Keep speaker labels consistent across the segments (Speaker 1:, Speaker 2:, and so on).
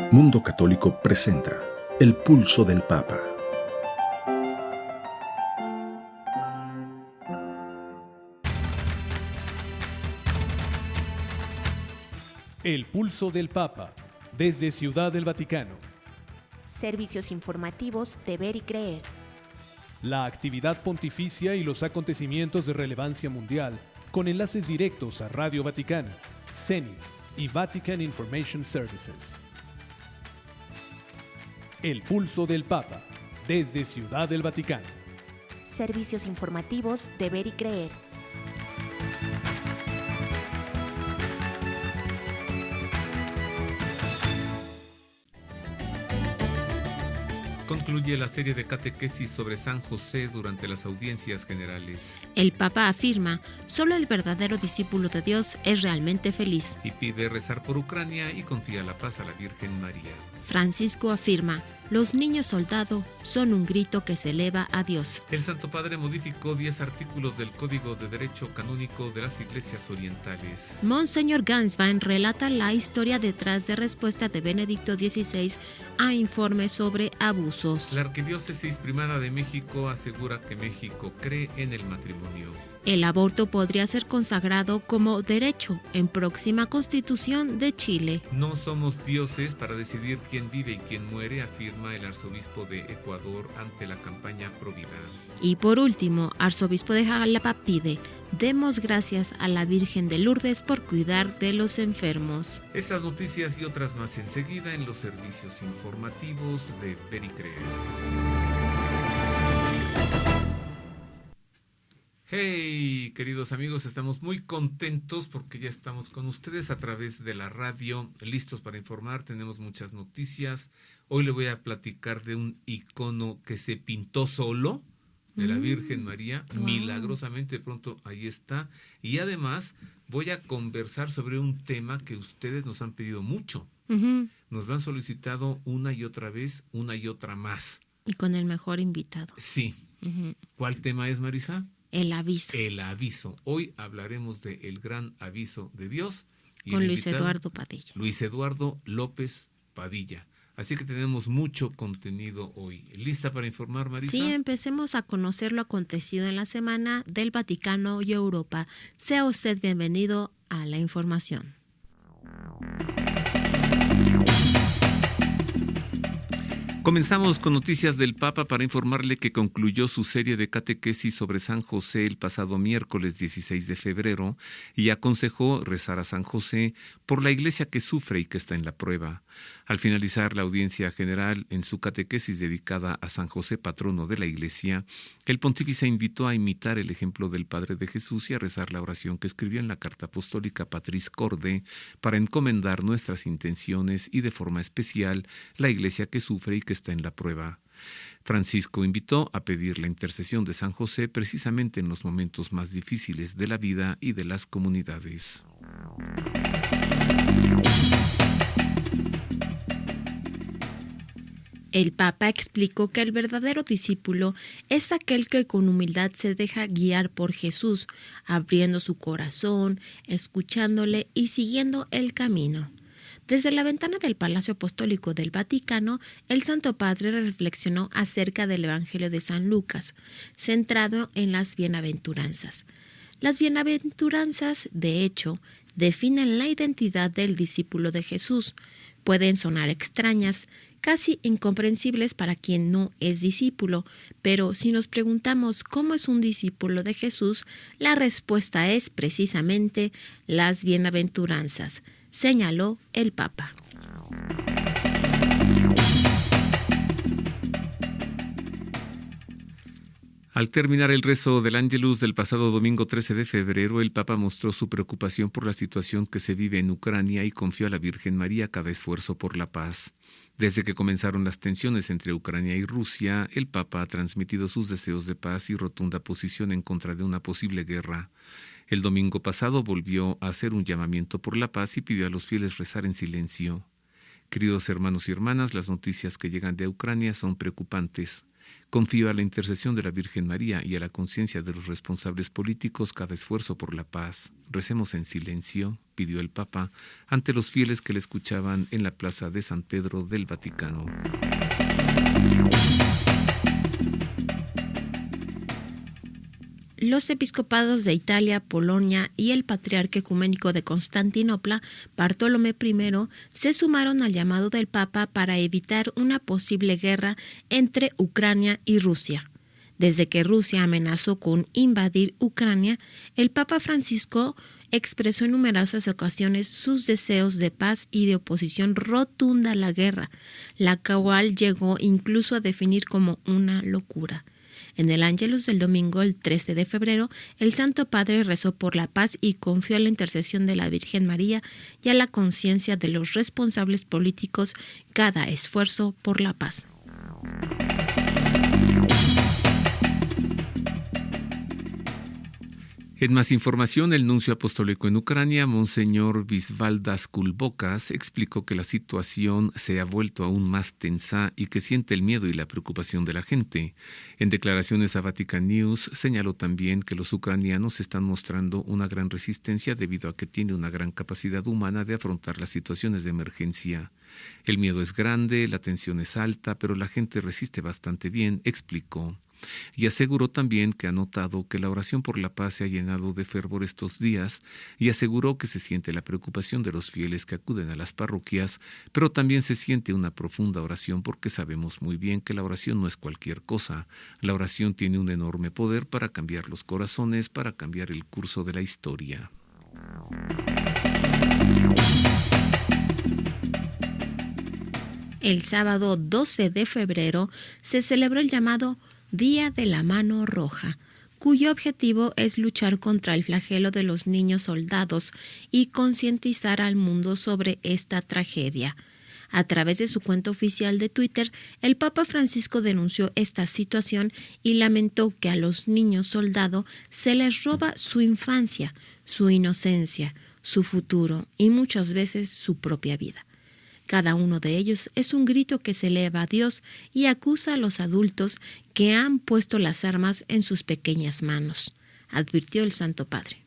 Speaker 1: Mundo Católico presenta El Pulso del Papa.
Speaker 2: El Pulso del Papa, desde Ciudad del Vaticano.
Speaker 3: Servicios informativos de Ver y Creer.
Speaker 2: La actividad pontificia y los acontecimientos de relevancia mundial, con enlaces directos a Radio Vaticana, CENI y Vatican Information Services. El Pulso del Papa, desde Ciudad del Vaticano.
Speaker 3: Servicios informativos de Ver y Creer.
Speaker 4: Concluye la serie de catequesis sobre San José durante las audiencias generales.
Speaker 5: El Papa afirma, solo el verdadero discípulo de Dios es realmente feliz.
Speaker 4: Y pide rezar por Ucrania y confía la paz a la Virgen María.
Speaker 5: Francisco afirma, los niños soldado son un grito que se eleva a Dios.
Speaker 4: El Santo Padre modificó 10 artículos del Código de Derecho Canónico de las Iglesias Orientales.
Speaker 5: Monseñor Ganswein relata la historia detrás de respuesta de Benedicto XVI a informes sobre abusos.
Speaker 4: La Arquidiócesis Primada de México asegura que México cree en el matrimonio.
Speaker 5: El aborto podría ser consagrado como derecho en próxima Constitución de Chile.
Speaker 4: No somos dioses para decidir quién vive y quién muere, afirma el arzobispo de Ecuador ante la campaña Provida.
Speaker 5: Y por último, arzobispo de Jalapa pide, demos gracias a la Virgen de Lourdes por cuidar de los enfermos.
Speaker 4: Estas noticias y otras más enseguida en los servicios informativos de Ver y Creer. Hey, queridos amigos, estamos muy contentos porque ya estamos con ustedes a través de la radio, listos para informar. Tenemos muchas noticias. Hoy le voy a platicar de un icono que se pintó solo, de la Virgen María, milagrosamente. Pronto ahí está. Y además voy a conversar sobre un tema que ustedes nos han pedido mucho. Nos lo han solicitado una y otra vez, una y otra más.
Speaker 5: Y con el mejor invitado.
Speaker 4: Sí. ¿Cuál tema es, Marisa?
Speaker 5: El aviso.
Speaker 4: El aviso. Hoy hablaremos de el gran aviso de Dios. Y
Speaker 5: con Luis Eduardo Padilla.
Speaker 4: Luis Eduardo López Padilla. Así que tenemos mucho contenido hoy. ¿Lista para informar, Marisa?
Speaker 5: Sí, empecemos a conocer lo acontecido en la semana del Vaticano y Europa. Sea usted bienvenido a la información.
Speaker 4: Comenzamos con noticias del Papa para informarle que concluyó su serie de catequesis sobre San José el pasado miércoles 16 de febrero y aconsejó rezar a San José por la iglesia que sufre y que está en la prueba. Al finalizar la audiencia general en su catequesis dedicada a San José, patrono de la iglesia, el pontífice invitó a imitar el ejemplo del Padre de Jesús y a rezar la oración que escribió en la carta apostólica Patris Corde para encomendar nuestras intenciones y de forma especial la iglesia que sufre y que está en la prueba. Francisco invitó a pedir la intercesión de San José precisamente en los momentos más difíciles de la vida y de las comunidades.
Speaker 5: El Papa explicó que el verdadero discípulo es aquel que con humildad se deja guiar por Jesús, abriendo su corazón, escuchándole y siguiendo el camino. Desde la ventana del Palacio Apostólico del Vaticano, el Santo Padre reflexionó acerca del Evangelio de San Lucas, centrado en las bienaventuranzas. Las bienaventuranzas, de hecho, definen la identidad del discípulo de Jesús. Pueden sonar extrañas, casi incomprensibles para quien no es discípulo, pero si nos preguntamos cómo es un discípulo de Jesús, la respuesta es precisamente las bienaventuranzas, señaló el Papa.
Speaker 4: Al terminar el rezo del Ángelus del pasado domingo 13 de febrero, el Papa mostró su preocupación por la situación que se vive en Ucrania y confió a la Virgen María cada esfuerzo por la paz. Desde que comenzaron las tensiones entre Ucrania y Rusia, el Papa ha transmitido sus deseos de paz y rotunda posición en contra de una posible guerra. El domingo pasado volvió a hacer un llamamiento por la paz y pidió a los fieles rezar en silencio. Queridos hermanos y hermanas, las noticias que llegan de Ucrania son preocupantes. Confío a la intercesión de la Virgen María y a la conciencia de los responsables políticos cada esfuerzo por la paz. Recemos en silencio, pidió el Papa, ante los fieles que le escuchaban en la plaza de San Pedro del Vaticano.
Speaker 5: Los episcopados de Italia, Polonia y el Patriarca Ecuménico de Constantinopla, Bartolomé I, se sumaron al llamado del Papa para evitar una posible guerra entre Ucrania y Rusia. Desde que Rusia amenazó con invadir Ucrania, el Papa Francisco expresó en numerosas ocasiones sus deseos de paz y de oposición rotunda a la guerra, la cual llegó incluso a definir como una locura. En el Ángelus del domingo, el 13 de febrero, el Santo Padre rezó por la paz y confió a la intercesión de la Virgen María y a la conciencia de los responsables políticos cada esfuerzo por la paz.
Speaker 4: En más información, el nuncio apostólico en Ucrania, Monseñor Visvaldas Kulbokas, explicó que la situación se ha vuelto aún más tensa y que siente el miedo y la preocupación de la gente. En declaraciones a Vatican News, señaló también que los ucranianos están mostrando una gran resistencia debido a que tienen una gran capacidad humana de afrontar las situaciones de emergencia. El miedo es grande, la tensión es alta, pero la gente resiste bastante bien, explicó. Y aseguró también que ha notado que la oración por la paz se ha llenado de fervor estos días y aseguró que se siente la preocupación de los fieles que acuden a las parroquias, pero también se siente una profunda oración porque sabemos muy bien que la oración no es cualquier cosa. La oración tiene un enorme poder para cambiar los corazones, para cambiar el curso de la historia.
Speaker 5: El sábado 12 de febrero se celebró el llamado Día de la Mano Roja, cuyo objetivo es luchar contra el flagelo de los niños soldados y concientizar al mundo sobre esta tragedia. A través de su cuenta oficial de Twitter, el Papa Francisco denunció esta situación y lamentó que a los niños soldado se les roba su infancia, su inocencia, su futuro y muchas veces su propia vida. Cada uno de ellos es un grito que se eleva a Dios y acusa a los adultos que han puesto las armas en sus pequeñas manos, advirtió el Santo Padre.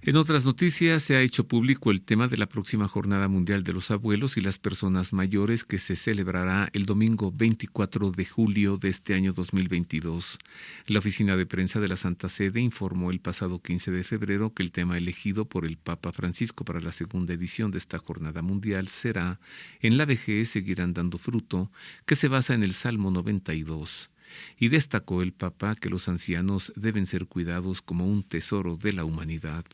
Speaker 4: En otras noticias, se ha hecho público el tema de la próxima Jornada Mundial de los Abuelos y las Personas Mayores que se celebrará el domingo 24 de julio de este año 2022. La oficina de prensa de la Santa Sede informó el pasado 15 de febrero que el tema elegido por el Papa Francisco para la segunda edición de esta Jornada Mundial será «En la vejez seguirán dando fruto», que se basa en el Salmo 92. Y destacó el Papa que los ancianos deben ser cuidados como un tesoro de la humanidad.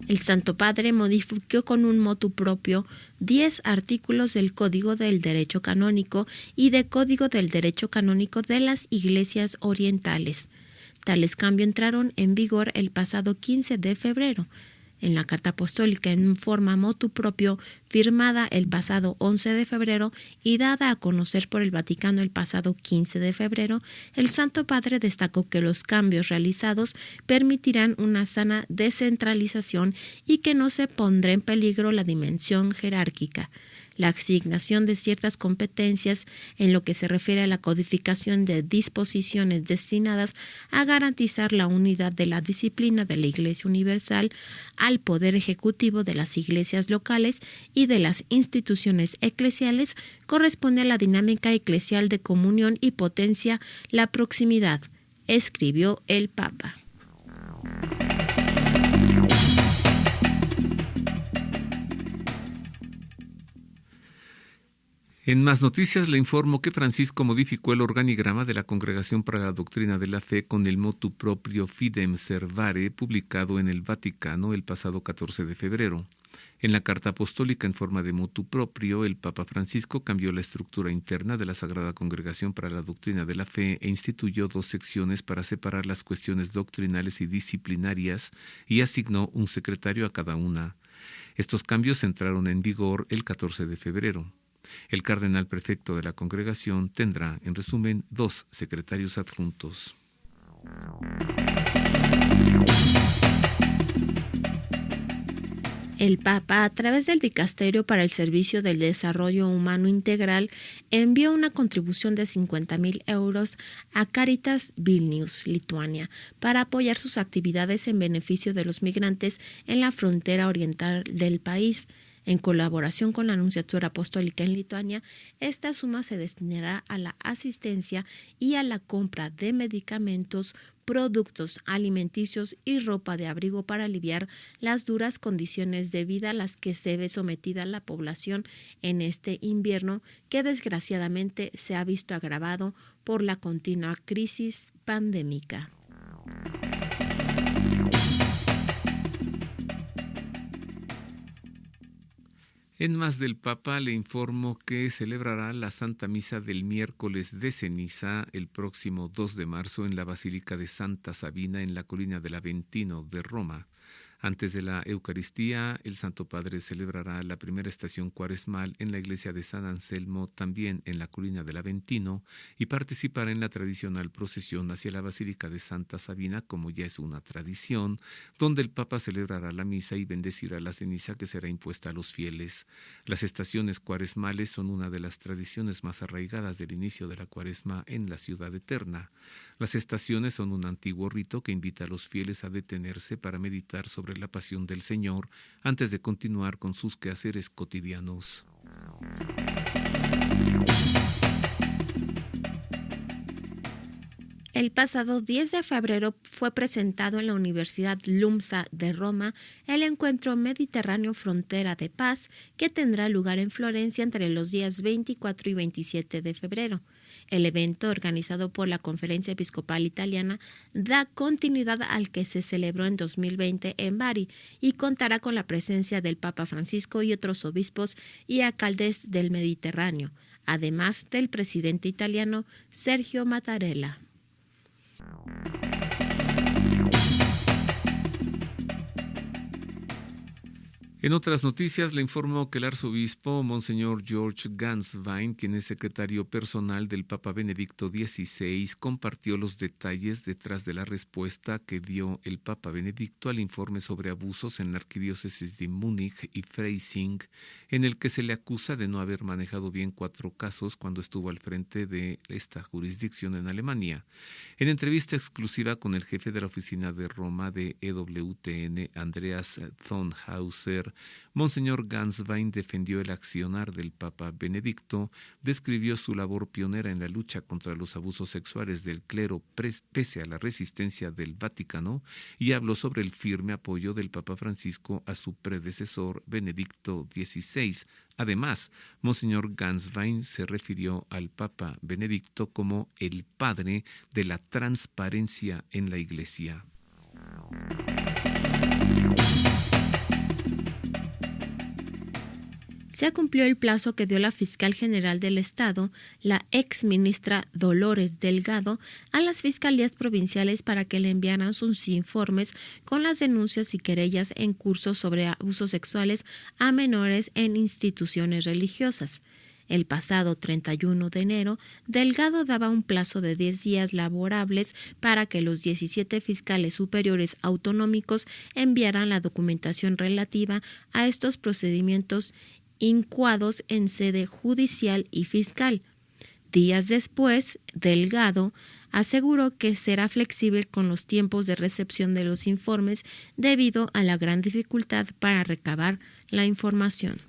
Speaker 5: El Santo Padre modificó con un motu propio 10 artículos del Código del Derecho Canónico y del Código del Derecho Canónico de las Iglesias Orientales. Tales cambios entraron en vigor el pasado 15 de febrero. En la Carta Apostólica en forma motu propio, firmada el pasado 11 de febrero y dada a conocer por el Vaticano el pasado 15 de febrero, el Santo Padre destacó que los cambios realizados permitirán una sana descentralización y que no se pondrá en peligro la dimensión jerárquica. La asignación de ciertas competencias en lo que se refiere a la codificación de disposiciones destinadas a garantizar la unidad de la disciplina de la Iglesia Universal al Poder Ejecutivo de las iglesias locales y de las instituciones eclesiales corresponde a la dinámica eclesial de comunión y potencia la proximidad, escribió el Papa.
Speaker 4: En más noticias le informo que Francisco modificó el organigrama de la Congregación para la Doctrina de la Fe con el motu proprio Fidem Servare, publicado en el Vaticano el pasado 14 de febrero. En la carta apostólica en forma de motu proprio, el Papa Francisco cambió la estructura interna de la Sagrada Congregación para la Doctrina de la Fe e instituyó 2 secciones para separar las cuestiones doctrinales y disciplinarias y asignó un secretario a cada una. Estos cambios entraron en vigor el 14 de febrero. El cardenal prefecto de la congregación tendrá, en resumen, 2 secretarios adjuntos.
Speaker 5: El Papa, a través del Dicasterio para el Servicio del Desarrollo Humano Integral, envió una contribución de 50.000 euros a Caritas Vilnius, Lituania, para apoyar sus actividades en beneficio de los migrantes en la frontera oriental del país. En colaboración con la Nunciatura Apostólica en Lituania, esta suma se destinará a la asistencia y a la compra de medicamentos, productos alimenticios y ropa de abrigo para aliviar las duras condiciones de vida a las que se ve sometida la población en este invierno, que desgraciadamente se ha visto agravado por la continua crisis pandémica.
Speaker 4: En más del Papa le informo que celebrará la Santa Misa del miércoles de ceniza el próximo 2 de marzo en la Basílica de Santa Sabina en la colina del Aventino de Roma. Antes de la Eucaristía, el Santo Padre celebrará la primera estación cuaresmal en la iglesia de San Anselmo, también en la colina del Aventino, y participará en la tradicional procesión hacia la Basílica de Santa Sabina, como ya es una tradición, donde el Papa celebrará la misa y bendecirá la ceniza que será impuesta a los fieles. Las estaciones cuaresmales son una de las tradiciones más arraigadas del inicio de la Cuaresma en la Ciudad Eterna. Las estaciones son un antiguo rito que invita a los fieles a detenerse para meditar sobre la pasión del Señor antes de continuar con sus quehaceres cotidianos.
Speaker 5: El pasado 10 de febrero fue presentado en la Universidad LUMSA de Roma el Encuentro Mediterráneo Frontera de Paz, que tendrá lugar en Florencia entre los días 24 y 27 de febrero. El evento, organizado por la Conferencia Episcopal Italiana, da continuidad al que se celebró en 2020 en Bari y contará con la presencia del Papa Francisco y otros obispos y alcaldes del Mediterráneo, además del presidente italiano Sergio Mattarella.
Speaker 4: En otras noticias, le informo que el arzobispo Monseñor George Ganswein, quien es secretario personal del Papa Benedicto XVI, compartió los detalles detrás de la respuesta que dio el Papa Benedicto al informe sobre abusos en la arquidiócesis de Múnich y Freising, en el que se le acusa de no haber manejado bien 4 casos cuando estuvo al frente de esta jurisdicción en Alemania. En entrevista exclusiva con el jefe de la oficina de Roma de EWTN, Andreas Thonhauser, Monseñor Ganswein defendió el accionar del Papa Benedicto, describió su labor pionera en la lucha contra los abusos sexuales del clero pese a la resistencia del Vaticano y habló sobre el firme apoyo del Papa Francisco a su predecesor Benedicto XVI. Además, Monseñor Ganswein se refirió al Papa Benedicto como el padre de la transparencia en la Iglesia.
Speaker 5: Se cumplió el plazo que dio la fiscal general del Estado, la ex ministra Dolores Delgado, a las fiscalías provinciales para que le enviaran sus informes con las denuncias y querellas en curso sobre abusos sexuales a menores en instituciones religiosas. El pasado 31 de enero, Delgado daba un plazo de 10 días laborables para que los 17 fiscales superiores autonómicos enviaran la documentación relativa a estos procedimientos incoados en sede judicial y fiscal. Días después, Delgado aseguró que será flexible con los tiempos de recepción de los informes debido a la gran dificultad para recabar la información.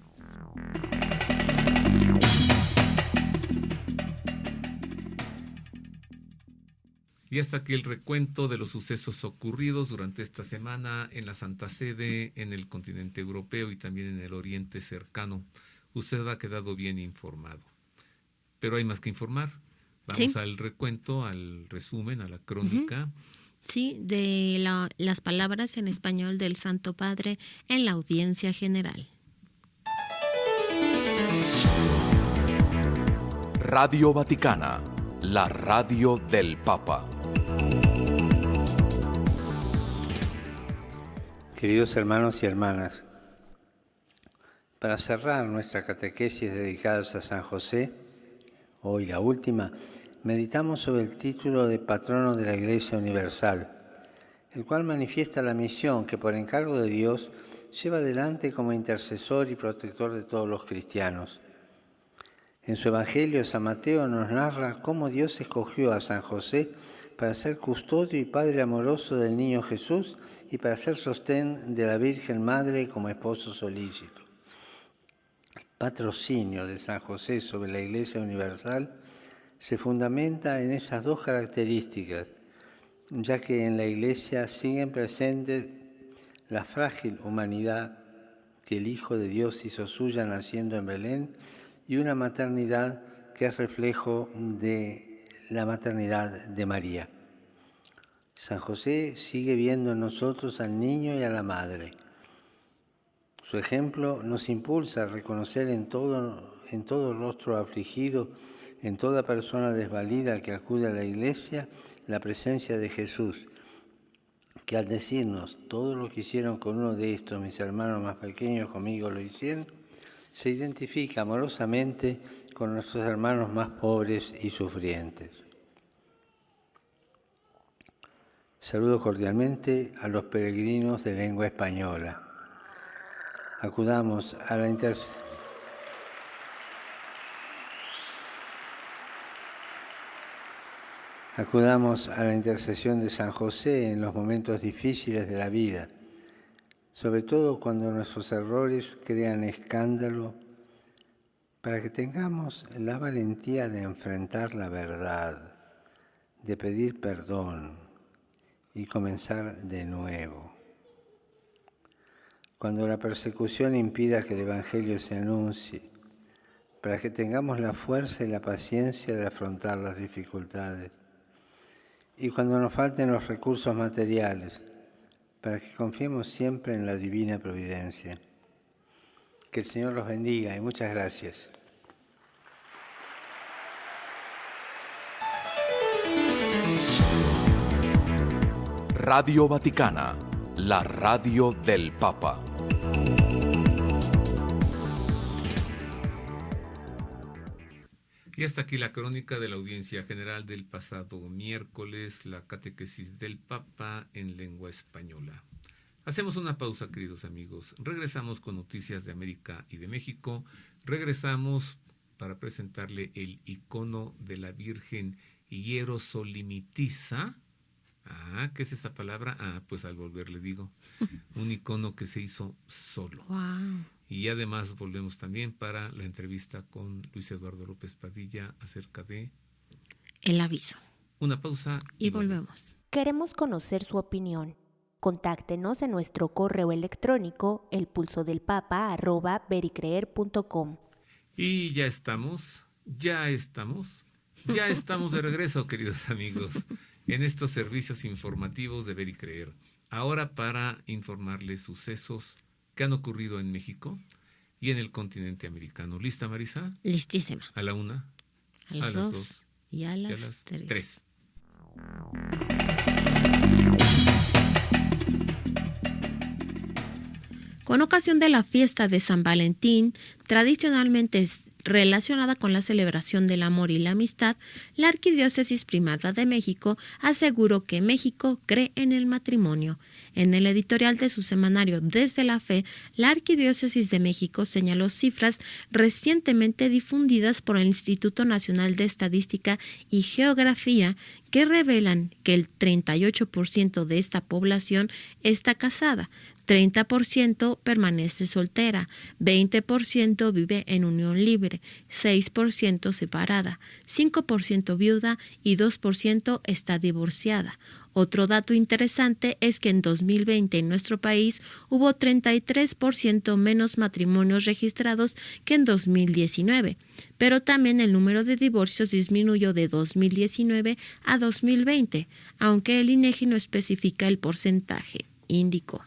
Speaker 4: Y hasta aquí el recuento de los sucesos ocurridos durante esta semana en la Santa Sede, en el continente europeo y también en el Oriente cercano. Usted ha quedado bien informado. Pero hay más que informar. Vamos al recuento, al resumen, a la crónica.
Speaker 5: Sí, de las palabras en español del Santo Padre en la audiencia general.
Speaker 6: Radio Vaticana, la radio del Papa.
Speaker 7: Queridos hermanos y hermanas, para cerrar nuestra catequesis dedicada a San José, hoy la última, meditamos sobre el título de patrono de la Iglesia Universal, el cual manifiesta la misión que por encargo de Dios lleva adelante como intercesor y protector de todos los cristianos. En su Evangelio, San Mateo nos narra cómo Dios escogió a San José para ser custodio y padre amoroso del niño Jesús y para ser sostén de la Virgen Madre como esposo solícito. El patrocinio de San José sobre la Iglesia Universal se fundamenta en esas dos características, ya que en la Iglesia siguen presentes la frágil humanidad que el Hijo de Dios hizo suya naciendo en Belén y una maternidad que es reflejo de la maternidad de María. San José sigue viendo en nosotros al niño y a la madre. Su ejemplo nos impulsa a reconocer en todo rostro afligido, en toda persona desvalida que acude a la Iglesia, la presencia de Jesús, que al decirnos todo lo que hicieron con uno de estos, mis hermanos más pequeños conmigo lo hicieron, se identifica amorosamente con nuestros hermanos más pobres y sufrientes. Saludo cordialmente a los peregrinos de lengua española. Acudamos a la intercesión de San José en los momentos difíciles de la vida, sobre todo cuando nuestros errores crean escándalo, para que tengamos la valentía de enfrentar la verdad, de pedir perdón y comenzar de nuevo. Cuando la persecución impida que el Evangelio se anuncie, para que tengamos la fuerza y la paciencia de afrontar las dificultades. Y cuando nos falten los recursos materiales, para que confiemos siempre en la divina providencia. Que el Señor los bendiga y muchas gracias.
Speaker 6: Radio Vaticana, la radio del Papa.
Speaker 4: Y hasta aquí la crónica de la audiencia general del pasado miércoles, la catequesis del Papa en lengua española. Hacemos una pausa, queridos amigos. Regresamos con noticias de América y de México. Regresamos para presentarle el icono de la Virgen hierosolimitiza. ¿Qué es esa palabra? Pues al volver le digo. Un icono que se hizo solo.
Speaker 5: Wow.
Speaker 4: Y además volvemos también para la entrevista con Luis Eduardo López Padilla acerca de...
Speaker 5: El aviso.
Speaker 4: Una pausa
Speaker 5: y volvemos.
Speaker 3: Queremos conocer su opinión. Contáctenos en nuestro correo electrónico elpulsodelpapa@vericreer.com.
Speaker 4: Y ya estamos de regreso, queridos amigos, en estos servicios informativos de Ver y Creer. Ahora para informarles sucesos que han ocurrido en México y en el continente americano. ¿Lista, Marisa?
Speaker 5: Listísima.
Speaker 4: A la 1,
Speaker 5: a las 2 y a las 3. Con ocasión de la fiesta de San Valentín, tradicionalmente relacionada con la celebración del amor y la amistad, la Arquidiócesis Primada de México aseguró que México cree en el matrimonio. En el editorial de su semanario Desde la Fe, la Arquidiócesis de México señaló cifras recientemente difundidas por el Instituto Nacional de Estadística y Geografía que revelan que el 38% de esta población está casada, 30% permanece soltera, 20% vive en unión libre, 6% separada, 5% viuda y 2% está divorciada. Otro dato interesante es que en 2020 en nuestro país hubo 33% menos matrimonios registrados que en 2019, pero también el número de divorcios disminuyó de 2019 a 2020, aunque el INEGI no especifica el porcentaje, indicó.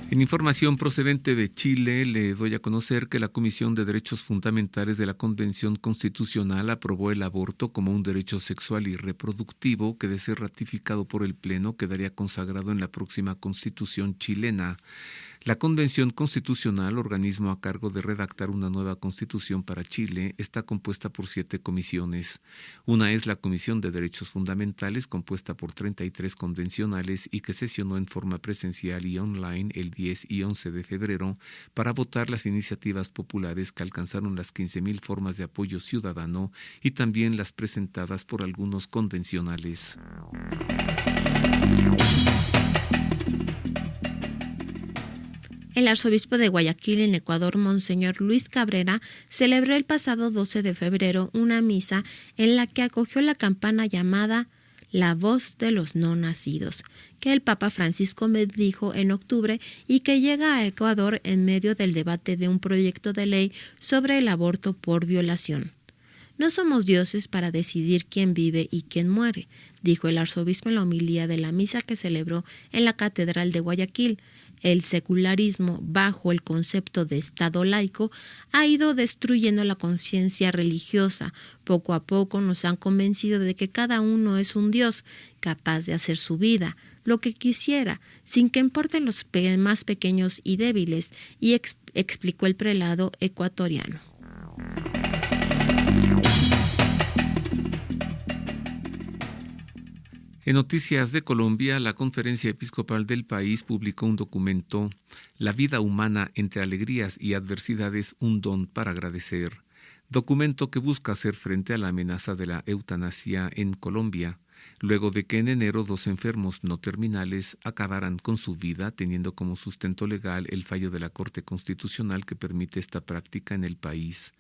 Speaker 4: En información procedente de Chile, le doy a conocer que la Comisión de Derechos Fundamentales de la Convención Constitucional aprobó el aborto como un derecho sexual y reproductivo que, de ser ratificado por el Pleno, quedaría consagrado en la próxima Constitución chilena. La Convención Constitucional, organismo a cargo de redactar una nueva constitución para Chile, está compuesta por 7 comisiones. Una es la Comisión de Derechos Fundamentales, compuesta por 33 convencionales y que sesionó en forma presencial y online el 10 y 11 de febrero para votar las iniciativas populares que alcanzaron las 15,000 formas de apoyo ciudadano y también las presentadas por algunos convencionales.
Speaker 5: El arzobispo de Guayaquil, en Ecuador, Monseñor Luis Cabrera, celebró el pasado 12 de febrero una misa en la que acogió la campana llamada La Voz de los No Nacidos, que el Papa Francisco bendijo en octubre y que llega a Ecuador en medio del debate de un proyecto de ley sobre el aborto por violación. No somos dioses para decidir quién vive y quién muere, dijo el arzobispo en la homilía de la misa que celebró en la Catedral de Guayaquil. El secularismo, bajo el concepto de Estado laico, ha ido destruyendo la conciencia religiosa. Poco a poco nos han convencido de que cada uno es un Dios, capaz de hacer su vida, lo que quisiera, sin que importen los más pequeños y débiles, y explicó el prelado ecuatoriano.
Speaker 4: En noticias de Colombia, la Conferencia Episcopal del país publicó un documento, La vida humana entre alegrías y adversidades, un don para agradecer, documento que busca hacer frente a la amenaza de la eutanasia en Colombia, luego de que en enero 2 enfermos no terminales acabaran con su vida, teniendo como sustento legal el fallo de la Corte Constitucional que permite esta práctica en el país.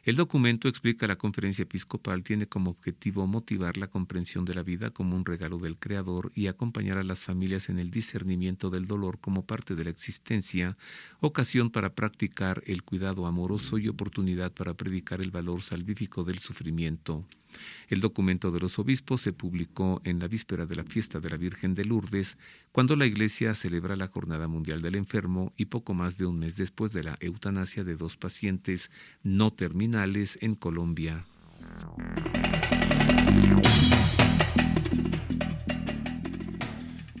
Speaker 4: El documento, explica la Conferencia Episcopal, tiene como objetivo motivar la comprensión de la vida como un regalo del Creador y acompañar a las familias en el discernimiento del dolor como parte de la existencia, ocasión para practicar el cuidado amoroso y oportunidad para predicar el valor salvífico del sufrimiento. El documento de los obispos se publicó en la víspera de la fiesta de la Virgen de Lourdes, cuando la Iglesia celebra la Jornada Mundial del Enfermo y poco más de un mes después de la eutanasia de 2 pacientes no terminales en Colombia.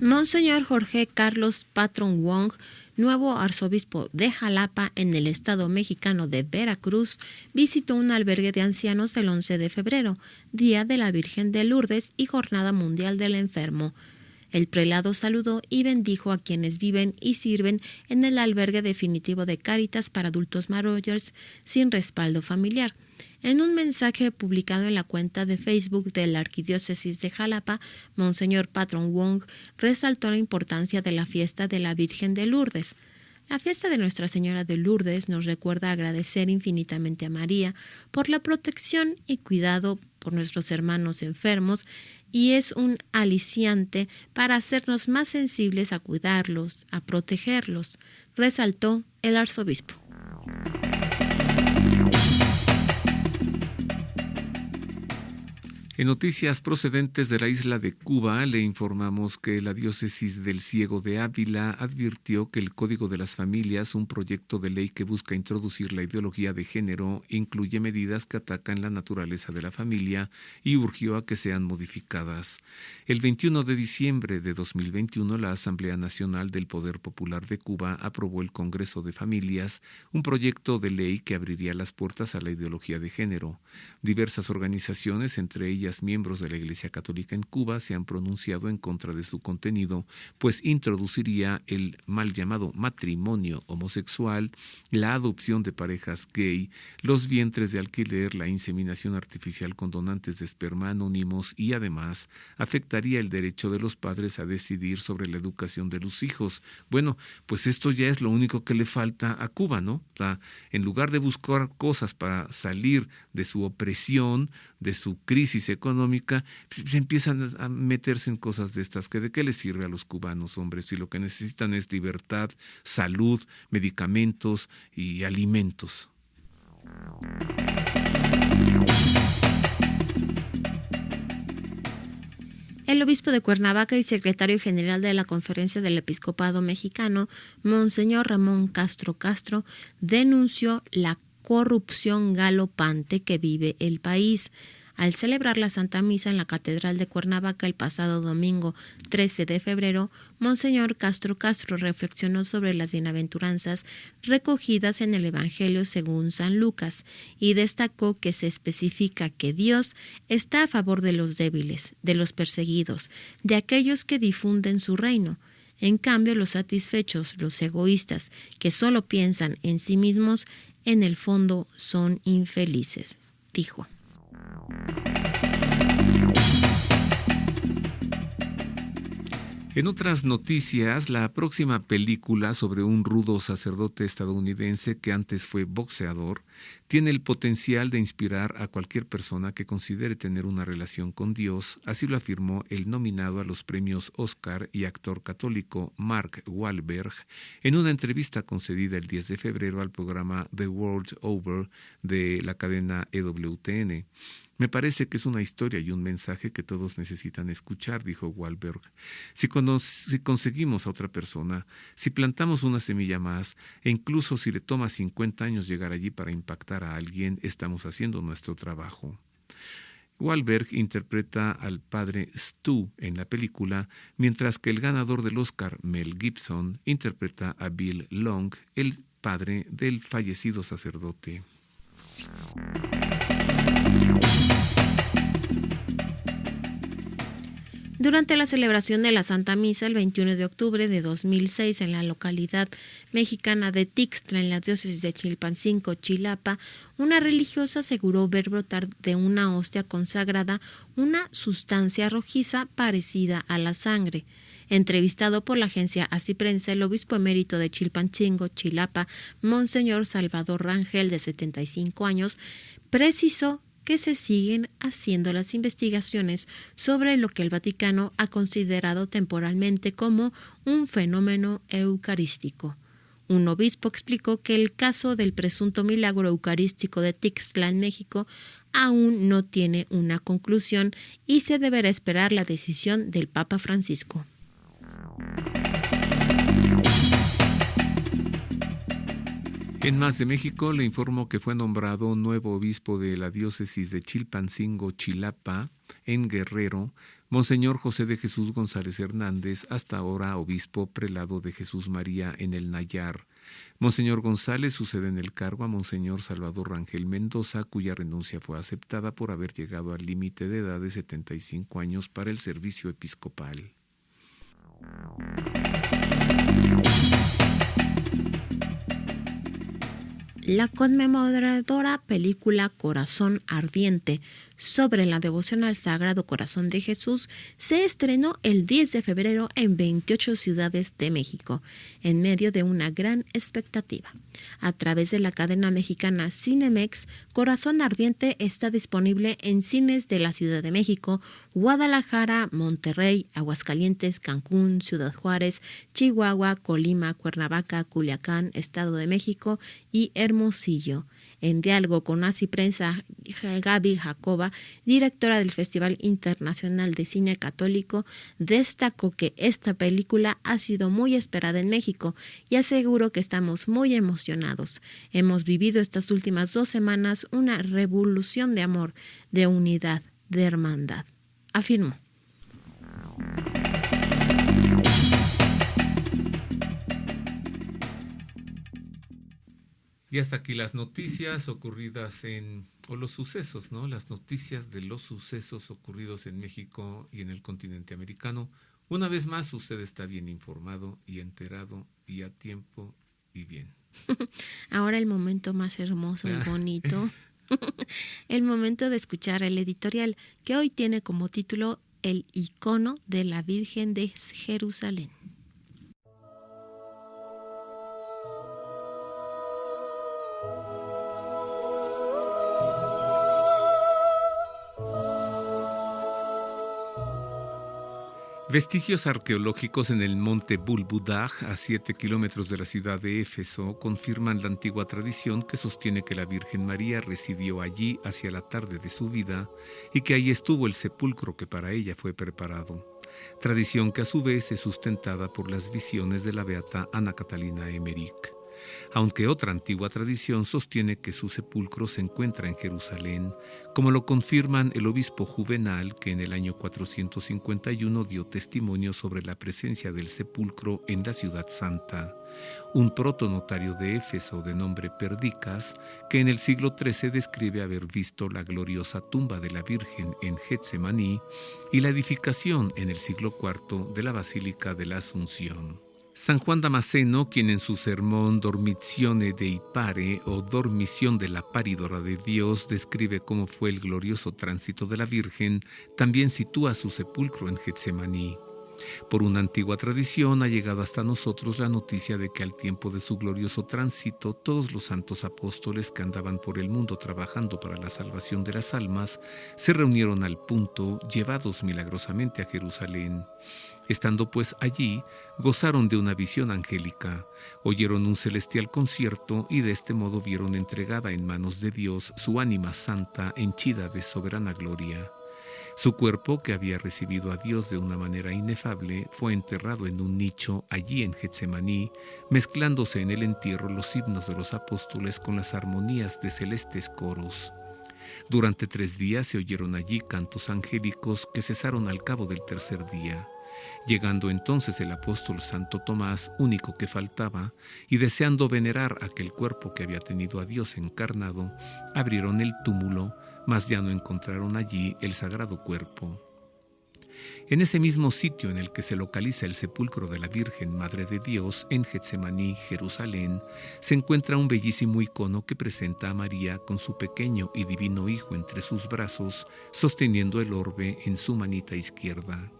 Speaker 5: Monseñor Jorge Carlos Patrón Wong, nuevo arzobispo de Jalapa en el estado mexicano de Veracruz, visitó un albergue de ancianos el 11 de febrero, Día de la Virgen de Lourdes y Jornada Mundial del Enfermo. El prelado saludó y bendijo a quienes viven y sirven en el albergue definitivo de Cáritas para adultos mayores sin respaldo familiar. En un mensaje publicado en la cuenta de Facebook de la Arquidiócesis de Jalapa, Monseñor Patrón Wong resaltó la importancia de la fiesta de la Virgen de Lourdes. La fiesta de Nuestra Señora de Lourdes nos recuerda agradecer infinitamente a María por la protección y cuidado por nuestros hermanos enfermos y es un aliciante para hacernos más sensibles a cuidarlos, a protegerlos, resaltó el arzobispo.
Speaker 4: En noticias procedentes de la isla de Cuba, le informamos que la diócesis del Ciego de Ávila advirtió que el Código de las Familias, un proyecto de ley que busca introducir la ideología de género, incluye medidas que atacan la naturaleza de la familia y urgió a que sean modificadas. El 21 de diciembre de 2021, la Asamblea Nacional del Poder Popular de Cuba aprobó el Congreso de Familias, un proyecto de ley que abriría las puertas a la ideología de género. Diversas organizaciones, entre ellas miembros de la Iglesia Católica en Cuba, se han pronunciado en contra de su contenido, pues introduciría el mal llamado matrimonio homosexual, la adopción de parejas gay, los vientres de alquiler, la inseminación artificial con donantes de esperma anónimos y además afectaría el derecho de los padres a decidir sobre la educación de los hijos. Bueno, pues esto ya es lo único que le falta a Cuba, ¿no? O sea, en lugar de buscar cosas para salir de su opresión, de su crisis económica, se empiezan a meterse en cosas de estas, que de qué les sirve a los cubanos, hombres, si lo que necesitan es libertad, salud, medicamentos y alimentos.
Speaker 5: El obispo de Cuernavaca y secretario general de la Conferencia del Episcopado Mexicano, Monseñor Ramón Castro Castro, denunció la corrupción galopante que vive el país. Al celebrar la Santa Misa en la Catedral de Cuernavaca el pasado domingo 13 de febrero, Monseñor Castro reflexionó sobre las bienaventuranzas recogidas en el Evangelio según San Lucas y destacó que se especifica que Dios está a favor de los débiles, de los perseguidos, de aquellos que difunden su reino. En cambio, los satisfechos, los egoístas, que solo piensan en sí mismos, en el fondo son infelices, dijo.
Speaker 4: En otras noticias, la próxima película sobre un rudo sacerdote estadounidense que antes fue boxeador tiene el potencial de inspirar a cualquier persona que considere tener una relación con Dios, así lo afirmó el nominado a los premios Oscar y actor católico Mark Wahlberg en una entrevista concedida el 10 de febrero al programa The World Over de la cadena EWTN. Me parece que es una historia y un mensaje que todos necesitan escuchar, dijo Wahlberg. Si conseguimos a otra persona, si plantamos una semilla más, e incluso si le toma 50 años llegar allí para impactar a alguien, estamos haciendo nuestro trabajo. Wahlberg interpreta al padre Stu en la película, mientras que el ganador del Oscar, Mel Gibson, interpreta a Bill Long, el padre del fallecido sacerdote.
Speaker 5: Durante la celebración de la Santa Misa el 21 de octubre de 2006 en la localidad mexicana de Tixtla, en la diócesis de Chilpancingo, Chilapa, una religiosa aseguró ver brotar de una hostia consagrada una sustancia rojiza parecida a la sangre. Entrevistado por la agencia Así Prensa, el obispo emérito de Chilpancingo, Chilapa, Monseñor Salvador Rangel, de 75 años, precisó que se siguen haciendo las investigaciones sobre lo que el Vaticano ha considerado temporalmente como un fenómeno eucarístico. Un obispo explicó que el caso del presunto milagro eucarístico de Tixtla en México aún no tiene una conclusión y se deberá esperar la decisión del Papa Francisco.
Speaker 4: En Más de México le informo que fue nombrado nuevo obispo de la diócesis de Chilpancingo, Chilapa, en Guerrero, Monseñor José de Jesús González Hernández, hasta ahora obispo prelado de Jesús María en el Nayar. Monseñor González sucede en el cargo a Monseñor Salvador Rangel Mendoza, cuya renuncia fue aceptada por haber llegado al límite de edad de 75 años para el servicio episcopal.
Speaker 5: La conmemoradora película Corazón Ardiente, sobre la devoción al Sagrado Corazón de Jesús, se estrenó el 10 de febrero en 28 ciudades de México, en medio de una gran expectativa. A través de la cadena mexicana Cinemex, Corazón Ardiente está disponible en cines de la Ciudad de México, Guadalajara, Monterrey, Aguascalientes, Cancún, Ciudad Juárez, Chihuahua, Colima, Cuernavaca, Culiacán, Estado de México y Hermosillo. En diálogo con Así Prensa, Gaby Jacoba, directora del Festival Internacional de Cine Católico, destacó que esta película ha sido muy esperada en México y aseguró que estamos muy emocionados. Hemos vivido estas últimas 2 semanas una revolución de amor, de unidad, de hermandad, afirmó.
Speaker 4: Y hasta aquí las noticias ocurridas los sucesos, ¿no? Las noticias de los sucesos ocurridos en México y en el continente americano. Una vez más, usted está bien informado y enterado y a tiempo y bien.
Speaker 5: Ahora el momento más hermoso y bonito. El momento de escuchar el editorial, que hoy tiene como título El icono de la Virgen de Jerusalén.
Speaker 4: Vestigios arqueológicos en el monte Bulbudag, a 7 kilómetros de la ciudad de Éfeso, confirman la antigua tradición que sostiene que la Virgen María residió allí hacia la tarde de su vida y que ahí estuvo el sepulcro que para ella fue preparado. Tradición que a su vez es sustentada por las visiones de la beata Ana Catalina Emmerich. aunque otra antigua tradición sostiene que su sepulcro se encuentra en Jerusalén, como lo confirman el obispo Juvenal, que en el año 451 dio testimonio sobre la presencia del sepulcro en la ciudad santa, un protonotario de Éfeso de nombre Perdicas, que en el siglo XIII describe haber visto la gloriosa tumba de la Virgen en Getsemaní y la edificación en el siglo IV de la Basílica de la Asunción. San Juan Damasceno, quien en su sermón Dormizione Dei Pare o Dormición de la Paridora de Dios describe cómo fue el glorioso tránsito de la Virgen, también sitúa su sepulcro en Getsemaní. Por una antigua tradición ha llegado hasta nosotros la noticia de que al tiempo de su glorioso tránsito todos los santos apóstoles que andaban por el mundo trabajando para la salvación de las almas se reunieron al punto, llevados milagrosamente a Jerusalén. Estando pues allí, gozaron de una visión angélica, oyeron un celestial concierto y de este modo vieron entregada en manos de Dios su ánima santa henchida de soberana gloria. Su cuerpo, que había recibido a Dios de una manera inefable, fue enterrado en un nicho allí en Getsemaní, mezclándose en el entierro los himnos de los apóstoles con las armonías de celestes coros. Durante 3 días se oyeron allí cantos angélicos que cesaron al cabo del tercer día. Llegando entonces el apóstol Santo Tomás, único que faltaba, y deseando venerar aquel cuerpo que había tenido a Dios encarnado, abrieron el túmulo, mas ya no encontraron allí el sagrado cuerpo. En ese mismo sitio en el que se localiza el sepulcro de la Virgen Madre de Dios, en Getsemaní, Jerusalén, se encuentra un bellísimo icono que presenta a María con su pequeño y divino Hijo entre sus brazos, sosteniendo el orbe en su manita izquierda.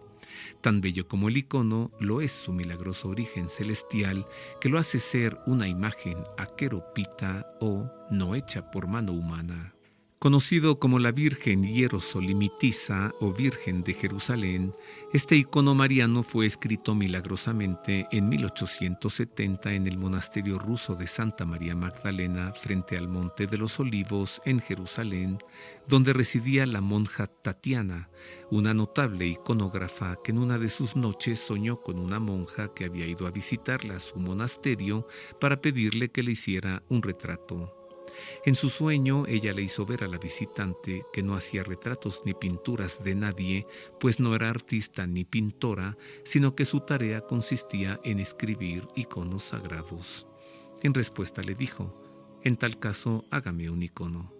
Speaker 4: Tan bello como el icono, lo es su milagroso origen celestial, que lo hace ser una imagen aqueropita o no hecha por mano humana. Conocido como la Virgen Hierosolimitiza o Virgen de Jerusalén, este icono mariano fue escrito milagrosamente en 1870 en el monasterio ruso de Santa María Magdalena frente al Monte de los Olivos en Jerusalén, donde residía la monja Tatiana, una notable iconógrafa que en una de sus noches soñó con una monja que había ido a visitarla a su monasterio para pedirle que le hiciera un retrato. En su sueño, ella le hizo ver a la visitante que no hacía retratos ni pinturas de nadie, pues no era artista ni pintora, sino que su tarea consistía en escribir iconos sagrados. En respuesta le dijo: «En tal caso, hágame un icono».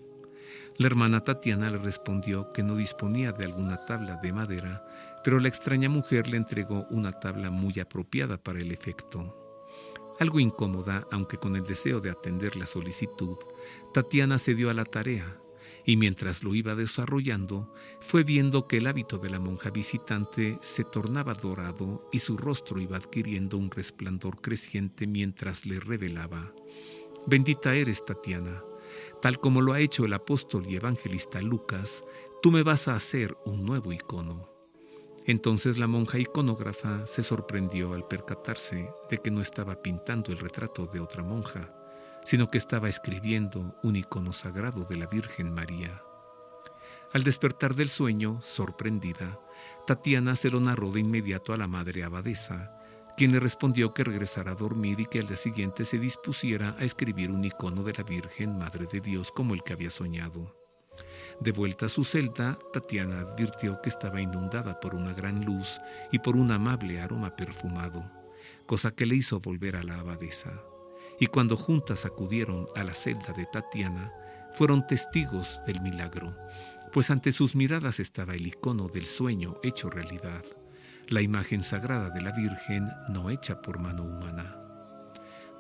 Speaker 4: La hermana Tatiana le respondió que no disponía de alguna tabla de madera, pero la extraña mujer le entregó una tabla muy apropiada para el efecto. Algo incómoda, aunque con el deseo de atender la solicitud, Tatiana se dio a la tarea, y mientras lo iba desarrollando, fue viendo que el hábito de la monja visitante se tornaba dorado y su rostro iba adquiriendo un resplandor creciente mientras le revelaba: «Bendita eres, Tatiana. Tal como lo ha hecho el apóstol y evangelista Lucas, tú me vas a hacer un nuevo icono». Entonces la monja iconógrafa se sorprendió al percatarse de que no estaba pintando el retrato de otra monja, sino que estaba escribiendo un icono sagrado de la Virgen María. Al despertar del sueño, sorprendida, Tatiana se lo narró de inmediato a la madre abadesa, quien le respondió que regresara a dormir y que al día siguiente se dispusiera a escribir un icono de la Virgen Madre de Dios como el que había soñado. De vuelta a su celda, Tatiana advirtió que estaba inundada por una gran luz y por un amable aroma perfumado, cosa que le hizo volver a la abadesa. Y cuando juntas acudieron a la celda de Tatiana, fueron testigos del milagro, pues ante sus miradas estaba el icono del sueño hecho realidad, la imagen sagrada de la Virgen no hecha por mano humana.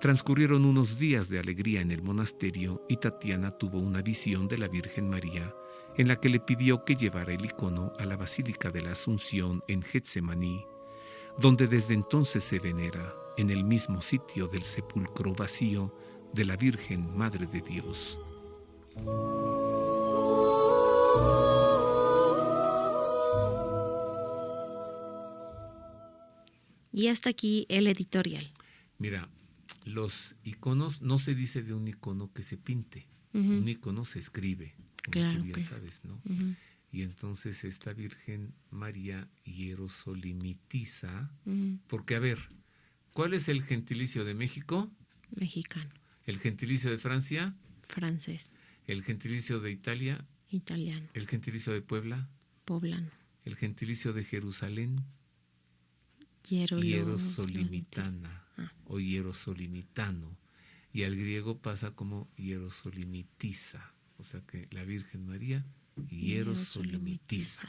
Speaker 4: Transcurrieron unos días de alegría en el monasterio y Tatiana tuvo una visión de la Virgen María en la que le pidió que llevara el icono a la Basílica de la Asunción en Getsemaní, donde desde entonces se venera en el mismo sitio del sepulcro vacío de la Virgen Madre de Dios.
Speaker 5: Y hasta aquí el editorial.
Speaker 4: Mira, los iconos, no se dice de un icono que se pinte, un icono se escribe, como
Speaker 5: claro,
Speaker 4: tú ya sabes, ¿no? Y entonces esta Virgen María Hierosolimitiza, porque a ver, ¿cuál es el gentilicio de México?
Speaker 5: Mexicano.
Speaker 4: El gentilicio de Francia.
Speaker 5: Francés.
Speaker 4: El gentilicio de Italia.
Speaker 5: Italiano.
Speaker 4: El gentilicio de Puebla.
Speaker 5: Poblano.
Speaker 4: El gentilicio de Jerusalén.
Speaker 5: Hierosolimitana.
Speaker 4: O hierosolimitano. Y al griego pasa como hierosolimitisa. O sea que la Virgen María hierosolimitisa.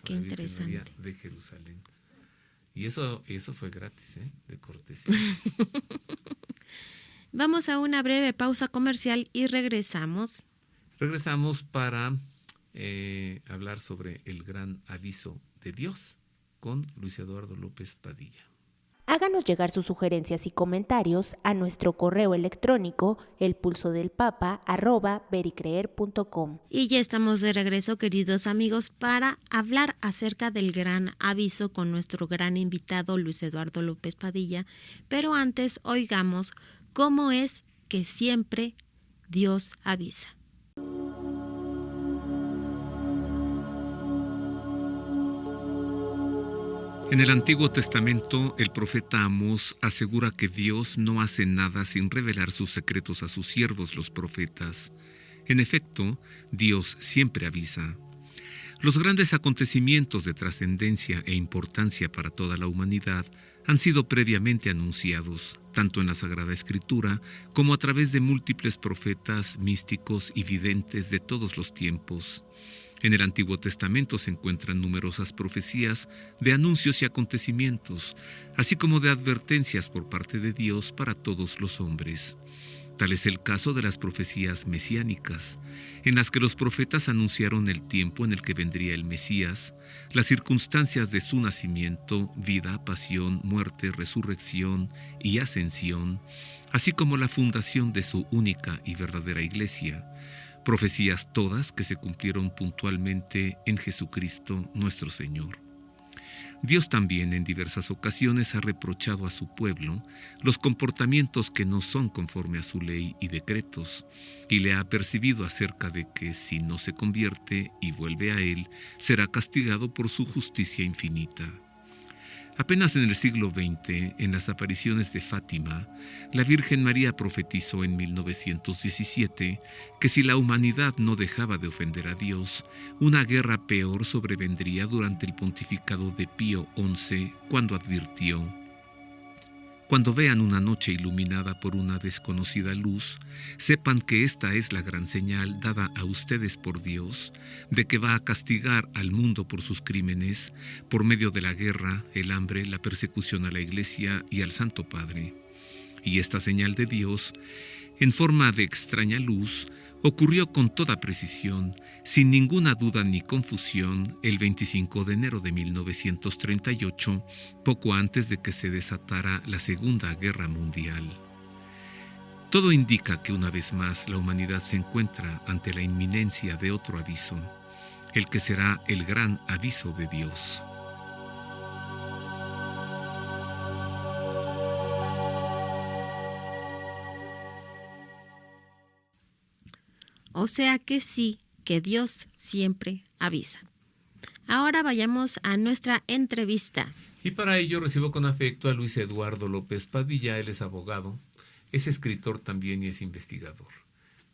Speaker 5: Qué
Speaker 4: la Virgen
Speaker 5: interesante.
Speaker 4: María de Jerusalén. Y eso fue gratis, de cortesía.
Speaker 5: Vamos a una breve pausa comercial y regresamos.
Speaker 4: Regresamos para hablar sobre el gran aviso de Dios con Luis Eduardo López Padilla.
Speaker 3: Háganos llegar sus sugerencias y comentarios a nuestro correo electrónico elpulsodelpapa@vericreer.com.
Speaker 5: Y ya estamos de regreso, queridos amigos, para hablar acerca del gran aviso con nuestro gran invitado Luis Eduardo López Padilla. Pero antes, oigamos cómo es que siempre Dios avisa.
Speaker 4: En el Antiguo Testamento, el profeta Amós asegura que Dios no hace nada sin revelar sus secretos a sus siervos, los profetas. En efecto, Dios siempre avisa. Los grandes acontecimientos de trascendencia e importancia para toda la humanidad han sido previamente anunciados, tanto en la Sagrada Escritura como a través de múltiples profetas, místicos y videntes de todos los tiempos. En el Antiguo Testamento se encuentran numerosas profecías de anuncios y acontecimientos, así como de advertencias por parte de Dios para todos los hombres. Tal es el caso de las profecías mesiánicas, en las que los profetas anunciaron el tiempo en el que vendría el Mesías, las circunstancias de su nacimiento, vida, pasión, muerte, resurrección y ascensión, así como la fundación de su única y verdadera Iglesia. Profecías todas que se cumplieron puntualmente en Jesucristo nuestro Señor. Dios también en diversas ocasiones ha reprochado a su pueblo los comportamientos que no son conforme a su ley y decretos, y le ha apercibido acerca de que si no se convierte y vuelve a él, será castigado por su justicia infinita. Apenas en el siglo XX, en las apariciones de Fátima, la Virgen María profetizó en 1917 que si la humanidad no dejaba de ofender a Dios, una guerra peor sobrevendría durante el pontificado de Pío XI, cuando advirtió: «Cuando vean una noche iluminada por una desconocida luz, sepan que esta es la gran señal dada a ustedes por Dios, de que va a castigar al mundo por sus crímenes, por medio de la guerra, el hambre, la persecución a la Iglesia y al Santo Padre». Y esta señal de Dios, en forma de extraña luz, ocurrió con toda precisión, sin ninguna duda ni confusión, el 25 de enero de 1938, poco antes de que se desatara la Segunda Guerra Mundial. Todo indica que una vez más la humanidad se encuentra ante la inminencia de otro aviso, el que será el gran aviso de Dios.
Speaker 5: O sea que sí, que Dios siempre avisa. Ahora vayamos a nuestra entrevista.
Speaker 4: Y para ello recibo con afecto a Luis Eduardo López Padilla. Él es abogado, es escritor también y es investigador.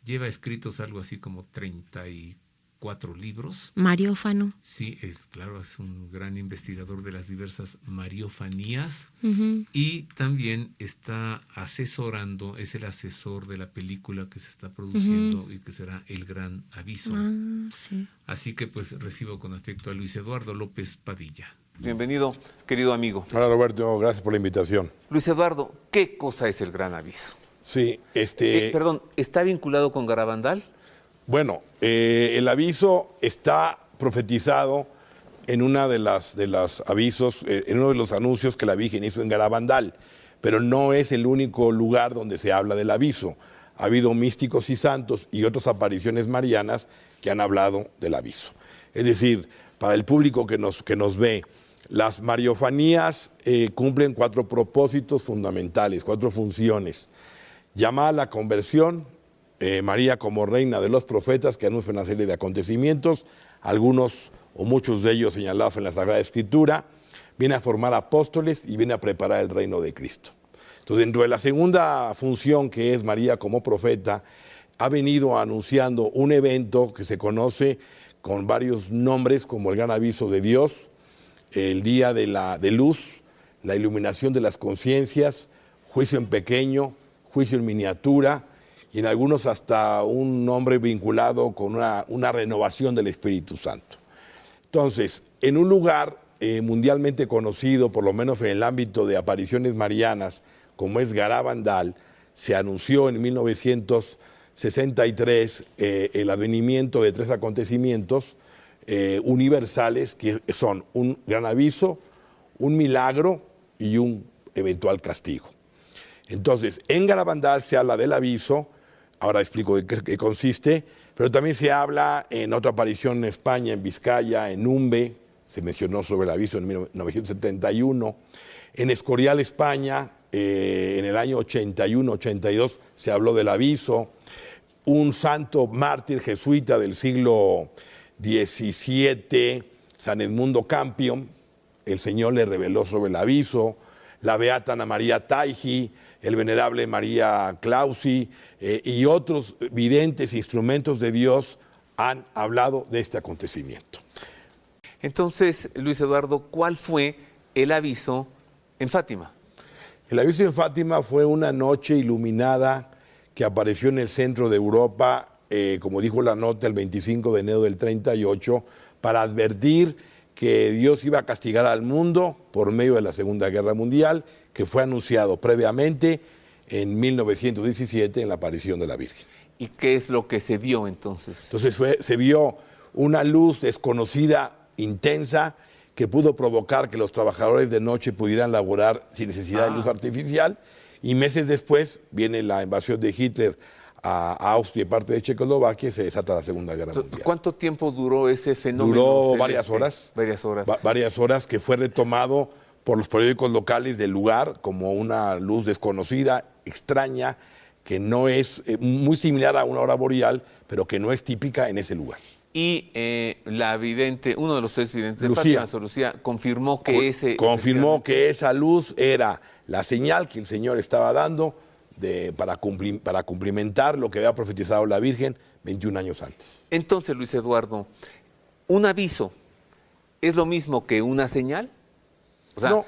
Speaker 4: Lleva escritos algo así como 34 libros.
Speaker 5: Mariófano.
Speaker 4: Sí, claro, es un gran investigador de las diversas mariofanías.
Speaker 5: Uh-huh.
Speaker 4: Y también está asesorando, es el asesor de la película que se está produciendo uh-huh. y que será El Gran Aviso.
Speaker 5: Sí.
Speaker 4: Así que pues recibo con afecto a Luis Eduardo López Padilla.
Speaker 8: Bienvenido, querido amigo.
Speaker 9: Hola Roberto, gracias por la invitación.
Speaker 8: Luis Eduardo, ¿qué cosa es El Gran Aviso?
Speaker 9: Sí,
Speaker 8: perdón, ¿está vinculado con Garabandal?
Speaker 9: Bueno, el aviso está profetizado en una de las avisos, en uno de los anuncios que la Virgen hizo en Garabandal, pero no es el único lugar donde se habla del aviso. Ha habido místicos y santos y otras apariciones marianas que han hablado del aviso. Es decir, para el público que nos ve, las mariofanías cumplen 4 propósitos fundamentales, 4 funciones. Llamar a la conversión, María como reina de los profetas que anuncia una serie de acontecimientos, algunos o muchos de ellos señalados en la Sagrada Escritura, viene a formar apóstoles y viene a preparar el reino de Cristo. Entonces, dentro de la segunda función, que es María como profeta, ha venido anunciando un evento que se conoce con varios nombres, como el Gran Aviso de Dios, el Día de Luz, la iluminación de las conciencias, juicio en pequeño, juicio en miniatura, y en algunos hasta un nombre vinculado con una renovación del Espíritu Santo. Entonces, en un lugar mundialmente conocido, por lo menos en el ámbito de apariciones marianas, como es Garabandal, se anunció en 1963 el advenimiento de 3 acontecimientos universales, que son un gran aviso, un milagro y un eventual castigo. Entonces, en Garabandal se habla del aviso, ahora explico de qué consiste, pero también se habla en otra aparición en España, en Vizcaya, en Umbe, se mencionó sobre el aviso en 1971, en Escorial, España, en el año 81-82 se habló del aviso. Un santo mártir jesuita del siglo XVII, San Edmundo Campion, el Señor le reveló sobre el aviso. La beata Ana María Taigi, el venerable María Clausi y otros videntes instrumentos de Dios han hablado de este acontecimiento.
Speaker 8: Entonces, Luis Eduardo, ¿cuál fue el aviso en Fátima?
Speaker 9: El aviso en Fátima fue una noche iluminada que apareció en el centro de Europa, como dijo la nota, el 25 de enero del 38, para advertir que Dios iba a castigar al mundo por medio de la Segunda Guerra Mundial, que fue anunciado previamente en 1917 en la aparición de la Virgen.
Speaker 8: ¿Y qué es lo que se vio entonces?
Speaker 9: Entonces se vio una luz desconocida, intensa, que pudo provocar que los trabajadores de noche pudieran laborar sin necesidad de luz artificial, y meses después viene la invasión de Hitler a Austria y parte de Checoslovaquia y se desata la Segunda Guerra Mundial.
Speaker 8: ¿Cuánto tiempo duró ese fenómeno?
Speaker 9: Duró varias horas. Varias horas, que fue retomado por los periódicos locales del lugar como una luz desconocida, extraña, que no es muy similar a una aurora boreal, pero que no es típica en ese lugar.
Speaker 8: Y la vidente, uno de los 3 videntes,
Speaker 9: Lucía,
Speaker 8: Lucía, confirmó que
Speaker 9: confirmó que esa luz era la señal que el Señor estaba dando para cumplimentar lo que había profetizado la Virgen 21 años antes.
Speaker 8: Entonces, Luis Eduardo, ¿un aviso es lo mismo que una señal? O sea,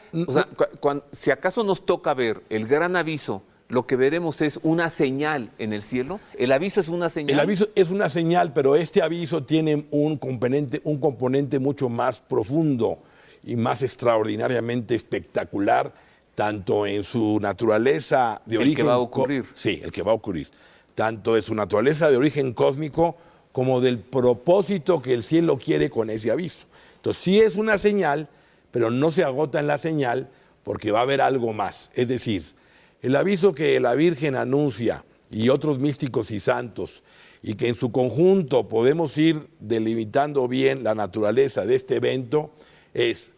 Speaker 8: si acaso nos toca ver el gran aviso, lo que veremos es una señal en el cielo. ¿El aviso es una señal?
Speaker 9: El aviso es una señal, pero este aviso tiene un componente mucho más profundo y más extraordinariamente espectacular, tanto en su naturaleza de origen...
Speaker 8: El que va a ocurrir.
Speaker 9: Sí, el que va a ocurrir. Tanto de su naturaleza de origen cósmico como del propósito que el cielo quiere con ese aviso. Entonces, sí es una señal, pero no se agota en la señal porque va a haber algo más. Es decir, el aviso que la Virgen anuncia y otros místicos y santos, y que en su conjunto podemos ir delimitando bien la naturaleza de este evento, es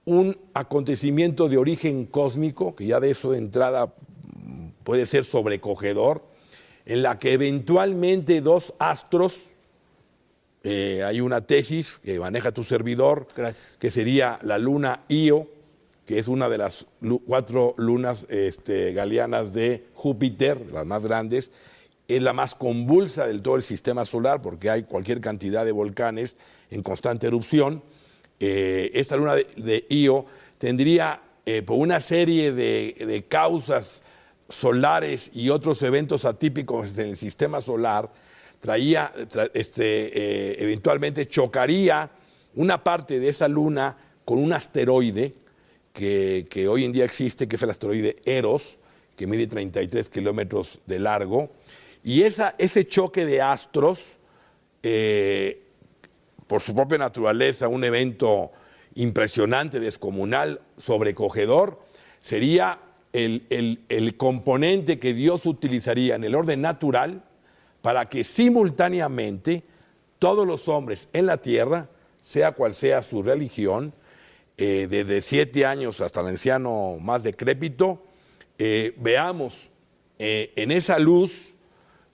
Speaker 9: un acontecimiento de origen cósmico, que ya de eso de entrada puede ser sobrecogedor, en la que eventualmente 2 astros, hay una tesis que maneja tu servidor, que sería la luna Io, que es una de las 4 lunas galianas de Júpiter, las más grandes, es la más convulsa del todo el sistema solar porque hay cualquier cantidad de volcanes en constante erupción. Esta luna de Io tendría, por una serie de causas solares y otros eventos atípicos en el sistema solar, eventualmente chocaría una parte de esa luna con un asteroide que hoy en día existe, que es el asteroide Eros, que mide 33 kilómetros de largo, y ese choque de astros, por su propia naturaleza, un evento impresionante, descomunal, sobrecogedor, sería el componente que Dios utilizaría en el orden natural para que simultáneamente todos los hombres en la tierra, sea cual sea su religión, desde 7 años hasta el anciano más decrépito, veamos en esa luz,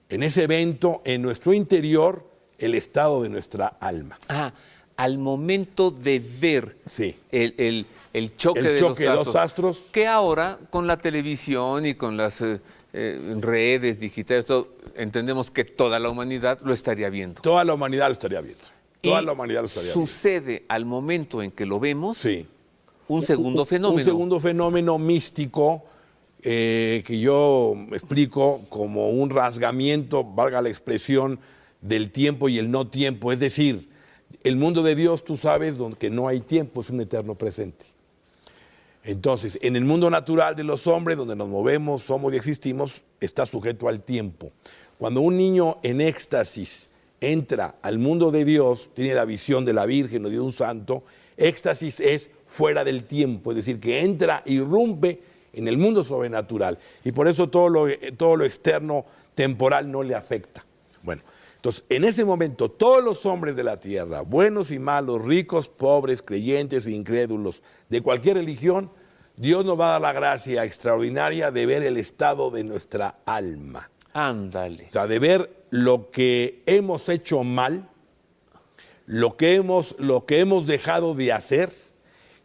Speaker 9: en ese evento, en nuestro interior, el estado de nuestra alma.
Speaker 8: al momento de ver
Speaker 9: Sí.
Speaker 8: el choque,
Speaker 9: El choque de dos astros.
Speaker 8: que ahora con la televisión y con las redes digitales, todo, entendemos que toda la humanidad lo estaría viendo.
Speaker 9: Toda la humanidad lo estaría viendo. Toda
Speaker 8: Y
Speaker 9: la humanidad lo estaría viendo.
Speaker 8: sucede al momento en que lo vemos
Speaker 9: Sí.
Speaker 8: un segundo fenómeno.
Speaker 9: Un segundo fenómeno místico que yo explico como un rasgamiento, valga la expresión, del tiempo y el no tiempo. Es decir, el mundo de Dios, tú sabes, donde no hay tiempo, es un eterno presente. Entonces, en el mundo natural de los hombres, donde nos movemos, somos y existimos, está sujeto al tiempo. Cuando un niño en éxtasis entra al mundo de Dios, tiene la visión de la Virgen o de un santo, éxtasis es fuera del tiempo, es decir, que entra, irrumpe en el mundo sobrenatural. Y por eso todo lo externo, temporal, no le afecta. Bueno, entonces, en ese momento, todos los hombres de la tierra, buenos y malos, ricos, pobres, creyentes e incrédulos, de cualquier religión, Dios nos va a dar la gracia extraordinaria de ver el estado de nuestra alma.
Speaker 8: Ándale.
Speaker 9: O sea, de ver lo que hemos hecho mal, lo que hemos dejado de hacer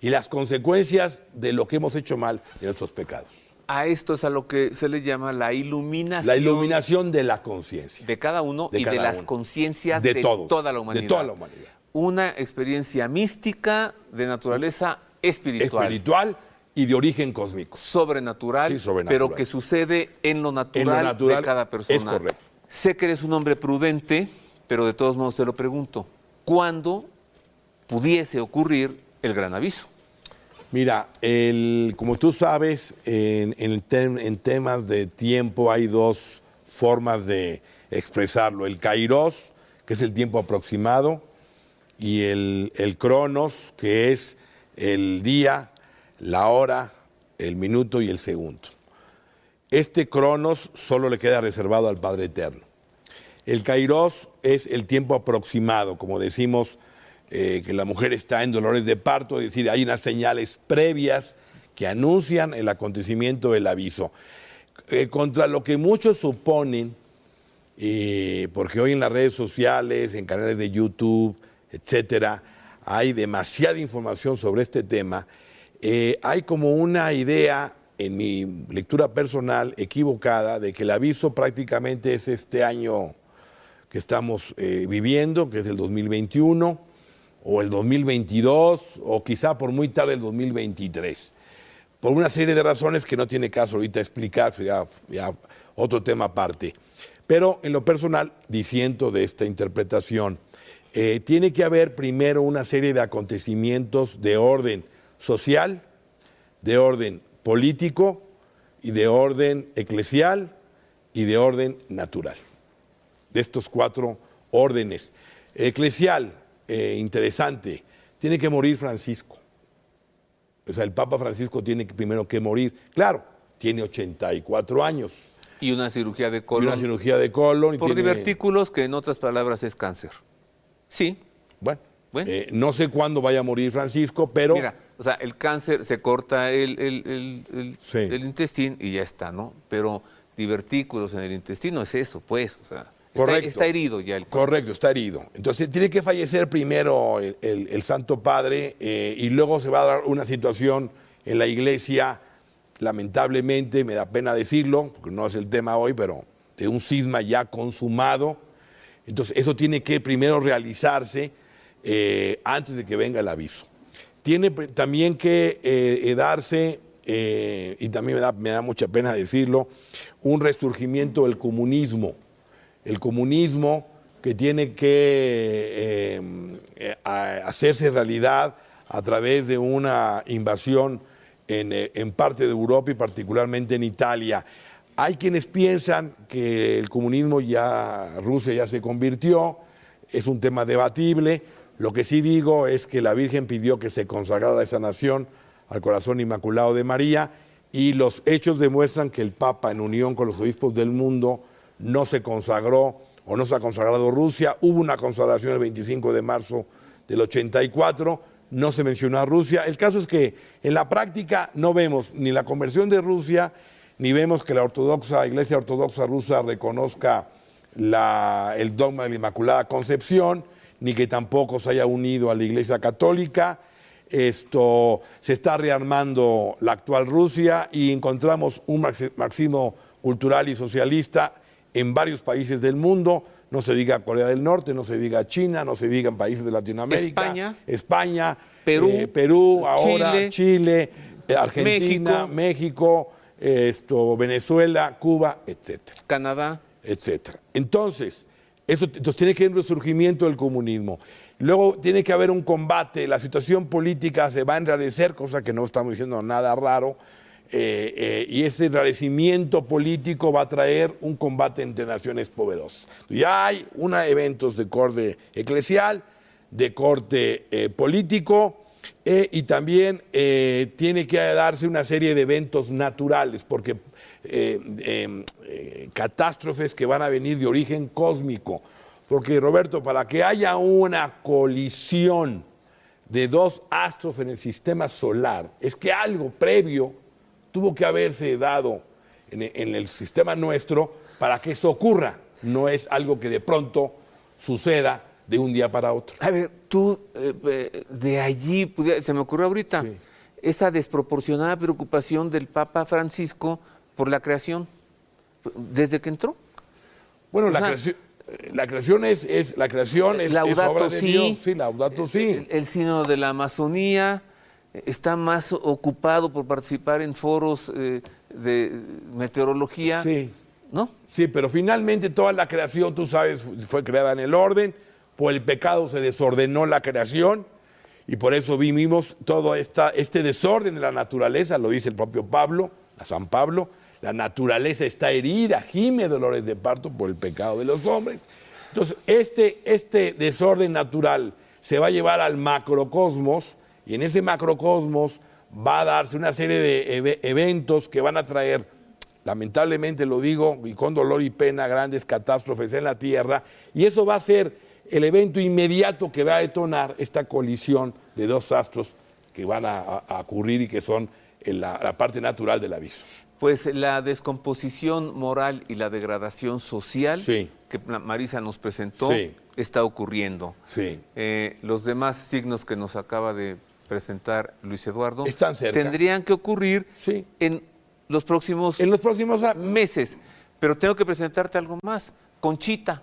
Speaker 9: y las consecuencias de lo que hemos hecho mal de nuestros pecados.
Speaker 8: A esto es a lo que se le llama la iluminación.
Speaker 9: La iluminación de la conciencia.
Speaker 8: De cada uno
Speaker 9: De
Speaker 8: y
Speaker 9: cada
Speaker 8: de las
Speaker 9: uno.
Speaker 8: conciencias
Speaker 9: De
Speaker 8: de
Speaker 9: todos,
Speaker 8: toda la humanidad.
Speaker 9: de toda la humanidad.
Speaker 8: Una experiencia mística de naturaleza espiritual.
Speaker 9: Espiritual y de origen cósmico.
Speaker 8: Sobrenatural,
Speaker 9: Sí, sobrenatural.
Speaker 8: pero que sucede en lo natural de cada persona.
Speaker 9: es correcto.
Speaker 8: Sé que eres un hombre prudente, pero de todos modos te lo pregunto. ¿Cuándo pudiese ocurrir el gran aviso?
Speaker 9: Mira, como tú sabes, en temas de tiempo hay dos formas de expresarlo. El kairos, que es el tiempo aproximado, y el cronos, que es el día, la hora, el minuto y el segundo. Este cronos solo le queda reservado al Padre Eterno. El kairos es el tiempo aproximado, como decimos, que la mujer está en dolores de parto, es decir, hay unas señales previas que anuncian el acontecimiento del aviso. Contra lo que muchos suponen, porque hoy en las redes sociales, en canales de YouTube, etcétera, hay demasiada información sobre este tema, hay como una idea, en mi lectura personal, equivocada, de que el aviso prácticamente es este año que estamos viviendo, que es el 2021, o el 2022, o quizá por muy tarde el 2023. Por una serie de razones que no tiene caso ahorita explicar, ya otro tema aparte. Pero en lo personal, disiento de esta interpretación. Tiene que haber primero una serie de acontecimientos de orden social, de orden político, y de orden eclesial, y de orden natural. De estos cuatro órdenes. Eclesial, interesante, tiene que morir Francisco. O sea, el Papa Francisco tiene primero que morir. Claro, tiene 84 años.
Speaker 8: Y una cirugía de colon.
Speaker 9: Y una cirugía de colon.
Speaker 8: Por divertículos, que en otras palabras es cáncer. Sí.
Speaker 9: Bueno.
Speaker 8: Bueno.
Speaker 9: No sé cuándo vaya a morir Francisco, pero...
Speaker 8: Mira, o sea, el cáncer se corta el intestino y ya está, ¿no? Pero divertículos en el intestino es eso, pues, o sea... Está herido ya el cuerpo.
Speaker 9: Correcto, está herido. Entonces tiene que fallecer primero el Santo Padre y luego se va a dar una situación en la iglesia, lamentablemente, me da pena decirlo, porque no es el tema hoy, pero de un cisma ya consumado. Entonces eso tiene que primero realizarse antes de que venga el aviso. Tiene también que darse, y también me da mucha pena decirlo, un resurgimiento del comunismo. El comunismo que tiene que hacerse realidad a través de una invasión en parte de Europa y particularmente en Italia. Hay quienes piensan que el comunismo Rusia ya se convirtió, es un tema debatible. Lo que sí digo es que la Virgen pidió que se consagrara esa nación al corazón inmaculado de María y los hechos demuestran que el Papa, en unión con los obispos del mundo, no se consagró o no se ha consagrado Rusia. Hubo una consagración el 25 de marzo del 84, no se mencionó a Rusia. El caso es que en la práctica no vemos ni la conversión de Rusia, ni vemos que la Iglesia Ortodoxa rusa reconozca el dogma de la Inmaculada Concepción, ni que tampoco se haya unido a la Iglesia Católica. Se está rearmando la actual Rusia y encontramos un marxismo cultural y socialista en varios países del mundo. No se diga Corea del Norte, no se diga China, no se diga en países de Latinoamérica. España, Perú, ahora Chile, Argentina, México, Venezuela, Cuba, etcétera.
Speaker 8: Canadá.
Speaker 9: Etcétera. Entonces tiene que haber un resurgimiento del comunismo. Luego tiene que haber un combate, la situación política se va a enrarecer, cosa que no estamos diciendo nada raro, y ese enrarecimiento político va a traer un combate entre naciones poderosas. Ya hay eventos de corte eclesial, de corte político, y también tiene que darse una serie de eventos naturales, porque catástrofes que van a venir de origen cósmico. Porque, Roberto, para que haya una colisión de dos astros en el sistema solar, es que algo previo tuvo que haberse dado en el sistema nuestro para que eso ocurra. No es algo que de pronto suceda de un día para otro.
Speaker 8: A ver, tú, de allí, se me ocurrió ahorita, esa desproporcionada preocupación del Papa Francisco por la creación, desde que entró.
Speaker 9: Bueno, la creación es obra de Dios. Sí, Laudato Si.
Speaker 8: El sínodo de la Amazonía está más ocupado por participar en foros de meteorología.
Speaker 9: Sí.
Speaker 8: ¿No?
Speaker 9: Sí, pero finalmente toda la creación, tú sabes, fue creada en el orden. Por el pecado se desordenó la creación y por eso vivimos todo este desorden de la naturaleza, lo dice el propio Pablo, a San Pablo. La naturaleza está herida, gime dolores de parto por el pecado de los hombres. Entonces, este desorden natural se va a llevar al macrocosmos y en ese macrocosmos va a darse una serie de eventos que van a traer, lamentablemente lo digo, y con dolor y pena, grandes catástrofes en la Tierra, y eso va a ser el evento inmediato que va a detonar esta colisión de dos astros que van a ocurrir y que son la parte natural del aviso.
Speaker 8: Pues la descomposición moral y la degradación social que Marisa nos presentó está ocurriendo.
Speaker 9: Sí.
Speaker 8: Los demás signos que nos acaba de presentar Luis Eduardo
Speaker 9: están cerca.
Speaker 8: Tendrían que ocurrir en los próximos meses. Pero tengo que presentarte algo más. Conchita,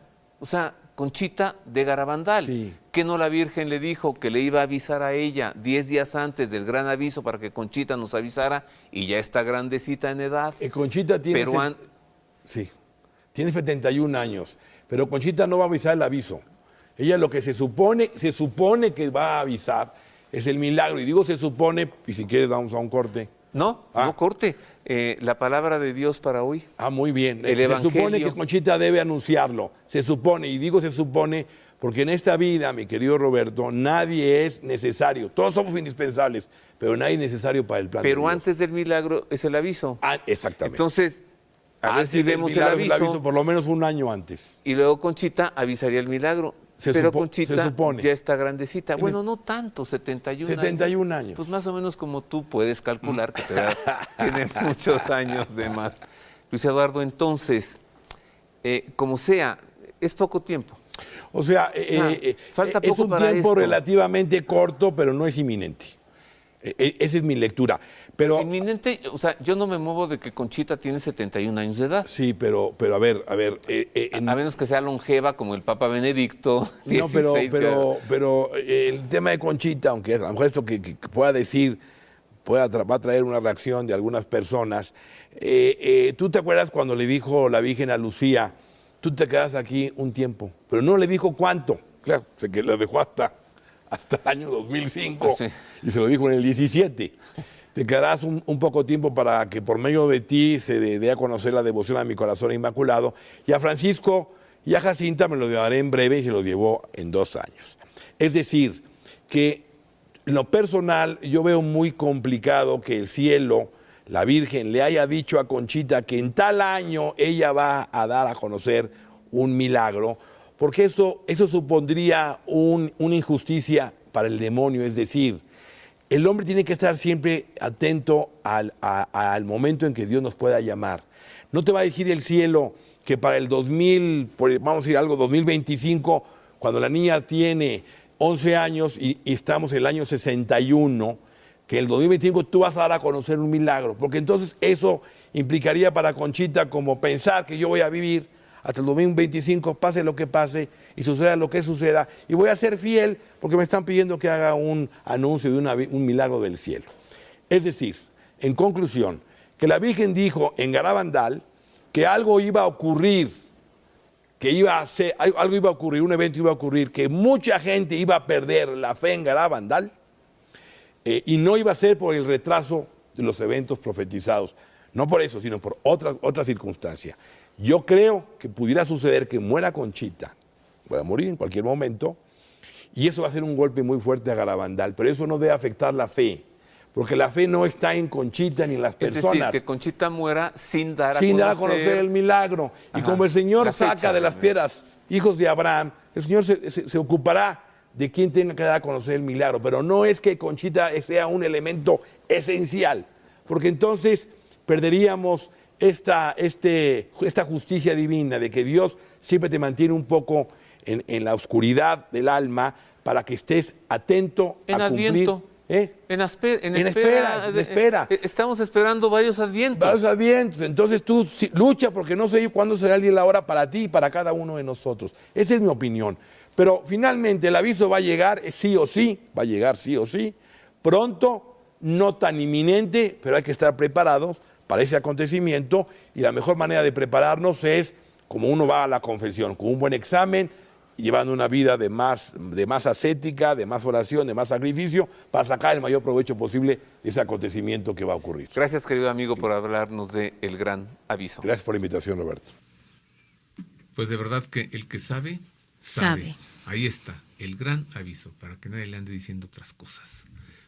Speaker 8: Conchita de Garabandal, que no la Virgen le dijo que le iba a avisar a ella 10 días antes del gran aviso para que Conchita nos avisara y ya está grandecita en edad.
Speaker 9: Conchita tiene, tiene 71 años, pero Conchita no va a avisar el aviso. Ella lo que se supone que va a avisar es el milagro, y digo se supone, y si quieres vamos a un corte.
Speaker 8: No corte. La palabra de Dios para hoy.
Speaker 9: Muy bien.
Speaker 8: El
Speaker 9: se
Speaker 8: Evangelio.
Speaker 9: Supone que Conchita debe anunciarlo. Se supone, y digo se supone, porque en esta vida, mi querido Roberto, nadie es necesario. Todos somos indispensables, pero nadie es necesario para el plan de Dios.
Speaker 8: Pero antes del milagro es el aviso.
Speaker 9: Exactamente.
Speaker 8: Entonces, a ver si vemos el aviso.
Speaker 9: Por lo menos un año antes.
Speaker 8: Y luego Conchita avisaría el milagro. Pero Conchita ya está grandecita. Bueno, no tanto, 71
Speaker 9: años.
Speaker 8: Pues más o menos como tú puedes calcular que tiene muchos años de más. Luis Eduardo, entonces, como sea, es poco tiempo.
Speaker 9: O sea,
Speaker 8: falta poco
Speaker 9: es un
Speaker 8: para
Speaker 9: tiempo
Speaker 8: esto.
Speaker 9: Relativamente corto, pero no es inminente. Esa es mi lectura. Pero,
Speaker 8: inminente, yo no me muevo de que Conchita tiene 71 años de edad.
Speaker 9: Sí, pero a ver.
Speaker 8: A menos que sea longeva como el Papa Benedicto XVI.
Speaker 9: No, pero el tema de Conchita, aunque a lo mejor esto que pueda decir va a traer una reacción de algunas personas. ¿Tú te acuerdas cuando le dijo la Virgen a Lucía, tú te quedas aquí un tiempo? Pero no le dijo cuánto. Claro, que lo dejó hasta el año 2005 y se lo dijo en el 17. Te quedarás un poco tiempo para que por medio de ti se dé a conocer la devoción a mi corazón inmaculado. Y a Francisco y a Jacinta me lo llevaré en breve y se lo llevó en 2 años. Es decir, que en lo personal yo veo muy complicado que el cielo, la Virgen, le haya dicho a Conchita que en tal año ella va a dar a conocer un milagro, porque eso supondría una injusticia para el demonio. Es decir, el hombre tiene que estar siempre atento al momento en que Dios nos pueda llamar. No te va a decir el cielo que para el 2025 cuando la niña tiene 11 años y estamos en el año 61, que el 2025 tú vas a dar a conocer un milagro, porque entonces eso implicaría para Conchita como pensar que yo voy a vivir hasta el 2025, pase lo que pase y suceda lo que suceda, y voy a ser fiel porque me están pidiendo que haga un anuncio de un milagro del cielo. Es decir, en conclusión, que la Virgen dijo en Garabandal que algo iba a ocurrir, algo iba a ocurrir, un evento iba a ocurrir, que mucha gente iba a perder la fe en Garabandal, y no iba a ser por el retraso de los eventos profetizados. No por eso, sino por otra circunstancia. Yo creo que pudiera suceder que muera Conchita, pueda morir en cualquier momento, y eso va a ser un golpe muy fuerte a Garabandal, pero eso no debe afectar la fe, porque la fe no está en Conchita ni en las personas.
Speaker 8: Es decir, que Conchita muera sin dar
Speaker 9: a conocer el milagro. Ajá. Y como el Señor saca de las piedras hijos de Abraham, el Señor se ocupará de quien tenga que dar a conocer el milagro, pero no es que Conchita sea un elemento esencial, porque entonces perderíamos esta justicia divina de que Dios siempre te mantiene un poco en la oscuridad del alma para que estés atento a cumplir.
Speaker 8: Adviento. En espera. Estamos esperando varios advientos.
Speaker 9: Entonces tú lucha porque no sé cuándo será el día y la hora para ti y para cada uno de nosotros. Esa es mi opinión. Pero finalmente el aviso va a llegar sí o sí, pronto, no tan inminente, pero hay que estar preparados para ese acontecimiento, y la mejor manera de prepararnos es como uno va a la confesión, con un buen examen, llevando una vida de más ascética, de más oración, de más sacrificio, para sacar el mayor provecho posible de ese acontecimiento que va a ocurrir.
Speaker 8: Gracias, querido amigo, por hablarnos de El Gran Aviso.
Speaker 9: Gracias por la invitación, Roberto.
Speaker 4: Pues de verdad que el que sabe. Ahí está, el gran aviso, para que nadie le ande diciendo otras cosas.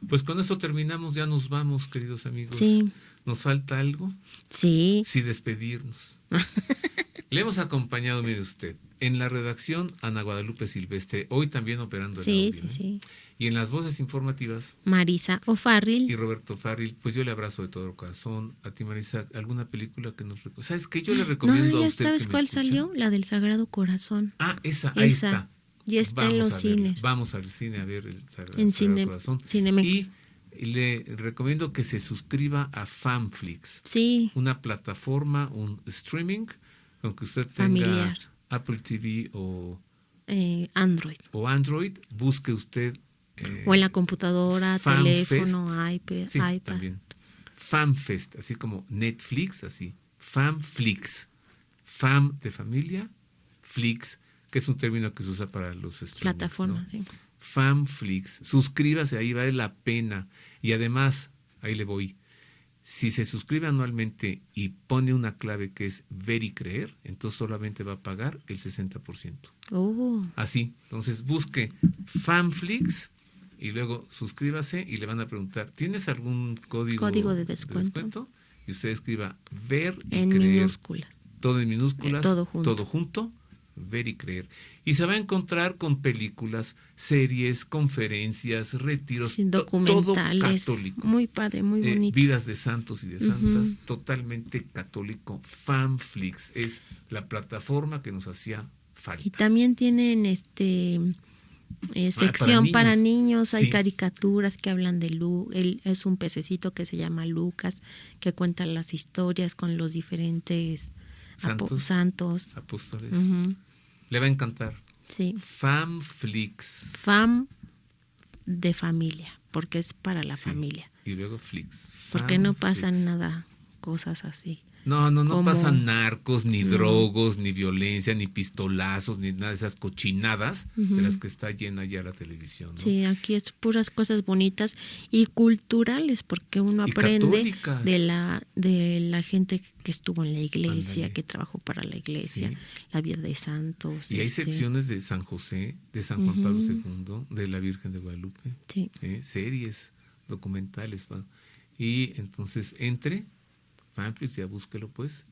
Speaker 4: Pues con eso terminamos, ya nos vamos, queridos amigos.
Speaker 5: Sí.
Speaker 4: ¿Nos falta algo?
Speaker 5: Sí.
Speaker 4: Sí, despedirnos. Le hemos acompañado, mire usted, en la redacción Ana Guadalupe Silvestre, hoy también operando el audio.
Speaker 5: Sí.
Speaker 4: Y en las voces informativas
Speaker 5: Marisa O'Farrill
Speaker 4: y Roberto Farril. Pues yo le abrazo de todo corazón. A ti, Marisa, ¿alguna película que nos recomiende? ¿Sabes qué? Yo le recomiendo a usted.
Speaker 5: ¿Sabes cuál salió? La del Sagrado Corazón.
Speaker 4: Esa, ahí está.
Speaker 5: Ya está en los cines.
Speaker 4: Vamos al cine a ver el Sagrado Corazón.
Speaker 5: Cinemex.
Speaker 4: Y le recomiendo que se suscriba a Famflix.
Speaker 5: Sí.
Speaker 4: Una plataforma, un streaming, aunque usted tenga
Speaker 5: familiar.
Speaker 4: Apple TV o
Speaker 5: Android,
Speaker 4: busque usted
Speaker 5: o en la computadora, teléfono, iPad.
Speaker 4: También. FanFest, así como Netflix, así. Famflix. Fam de familia, Flix, que es un término que se usa para los streamings,
Speaker 5: plataformas,
Speaker 4: ¿no?
Speaker 5: Sí.
Speaker 4: Famflix. Suscríbase, ahí vale la pena. Y además, ahí le voy. Si se suscribe anualmente y pone una clave que es ver y creer, entonces solamente va a pagar el 60%. Así. Entonces busque Famflix y luego suscríbase y le van a preguntar, ¿tienes algún código
Speaker 5: de descuento?
Speaker 4: Y usted escriba ver y
Speaker 5: en
Speaker 4: creer.
Speaker 5: Minúsculas.
Speaker 4: Todo en minúsculas.
Speaker 5: Todo junto.
Speaker 4: Ver y creer. Y se va a encontrar con películas, series, conferencias, retiros,
Speaker 5: documentales,
Speaker 4: todo católico.
Speaker 5: Muy padre, muy bonito.
Speaker 4: Vidas de santos y de santas, totalmente católico. Famflix es la plataforma que nos hacía falta.
Speaker 5: Y también tienen sección para niños. Hay caricaturas que hablan de es un pececito que se llama Lucas, que cuenta las historias con los diferentes santos.
Speaker 4: Apóstoles. Le va a encantar.
Speaker 5: Sí.
Speaker 4: Famflix.
Speaker 5: Fam de familia, porque es para la familia.
Speaker 4: Y luego Flix.
Speaker 5: Porque no pasan nada, cosas así.
Speaker 4: No pasan narcos, ni drogos, ni violencia, ni pistolazos, ni nada de esas cochinadas de las que está llena ya la televisión, ¿no?
Speaker 5: Sí, aquí es puras cosas bonitas y culturales, porque uno aprende de la gente que estuvo en la iglesia, que trabajó para la iglesia, la vida de santos.
Speaker 4: Y hay secciones de San José, de San Juan Pablo II, de la Virgen de Guadalupe, series, documentales. Y entonces Famflix, ya búsquelo pues,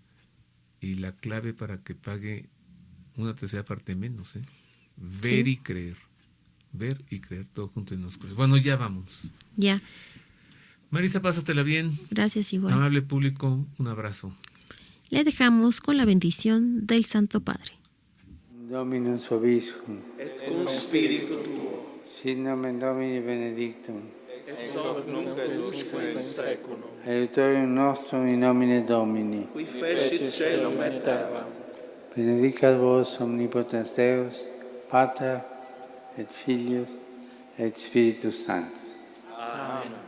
Speaker 4: y la clave para que pague una tercera parte menos, ver y creer, todo junto en minúsculas. Bueno, ya vamos.
Speaker 5: Ya.
Speaker 4: Marisa, pásatela bien.
Speaker 5: Gracias, igual.
Speaker 4: Amable público, un abrazo.
Speaker 5: Le dejamos con la bendición del Santo Padre.
Speaker 7: Dominus vobiscum.
Speaker 10: Et cum spiritu tuo.
Speaker 7: Sit nomen Domini benedictum.
Speaker 10: Et hoc nunc et usque in saeculum.
Speaker 7: Aiutorium nostrum in nomine Domini.
Speaker 10: Qui fecit caelum et terram.
Speaker 7: Benedicat vos omnipotens Deus, Pater et Filius et Spiritus Sanctus.
Speaker 10: Amen.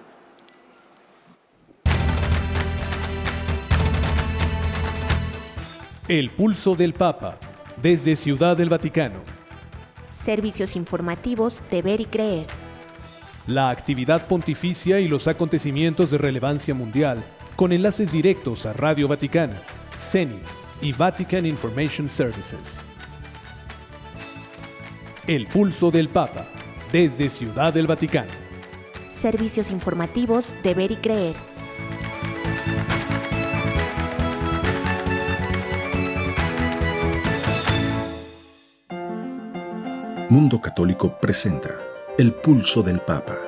Speaker 2: El pulso del Papa, desde Ciudad del Vaticano.
Speaker 3: Servicios informativos de Ver y Creer.
Speaker 2: La actividad pontificia y los acontecimientos de relevancia mundial, con enlaces directos a Radio Vaticana, Zenith y Vatican Information Services. El pulso del Papa, desde Ciudad del Vaticano.
Speaker 3: Servicios informativos de Ver y Creer.
Speaker 1: Mundo Católico presenta El pulso del Papa.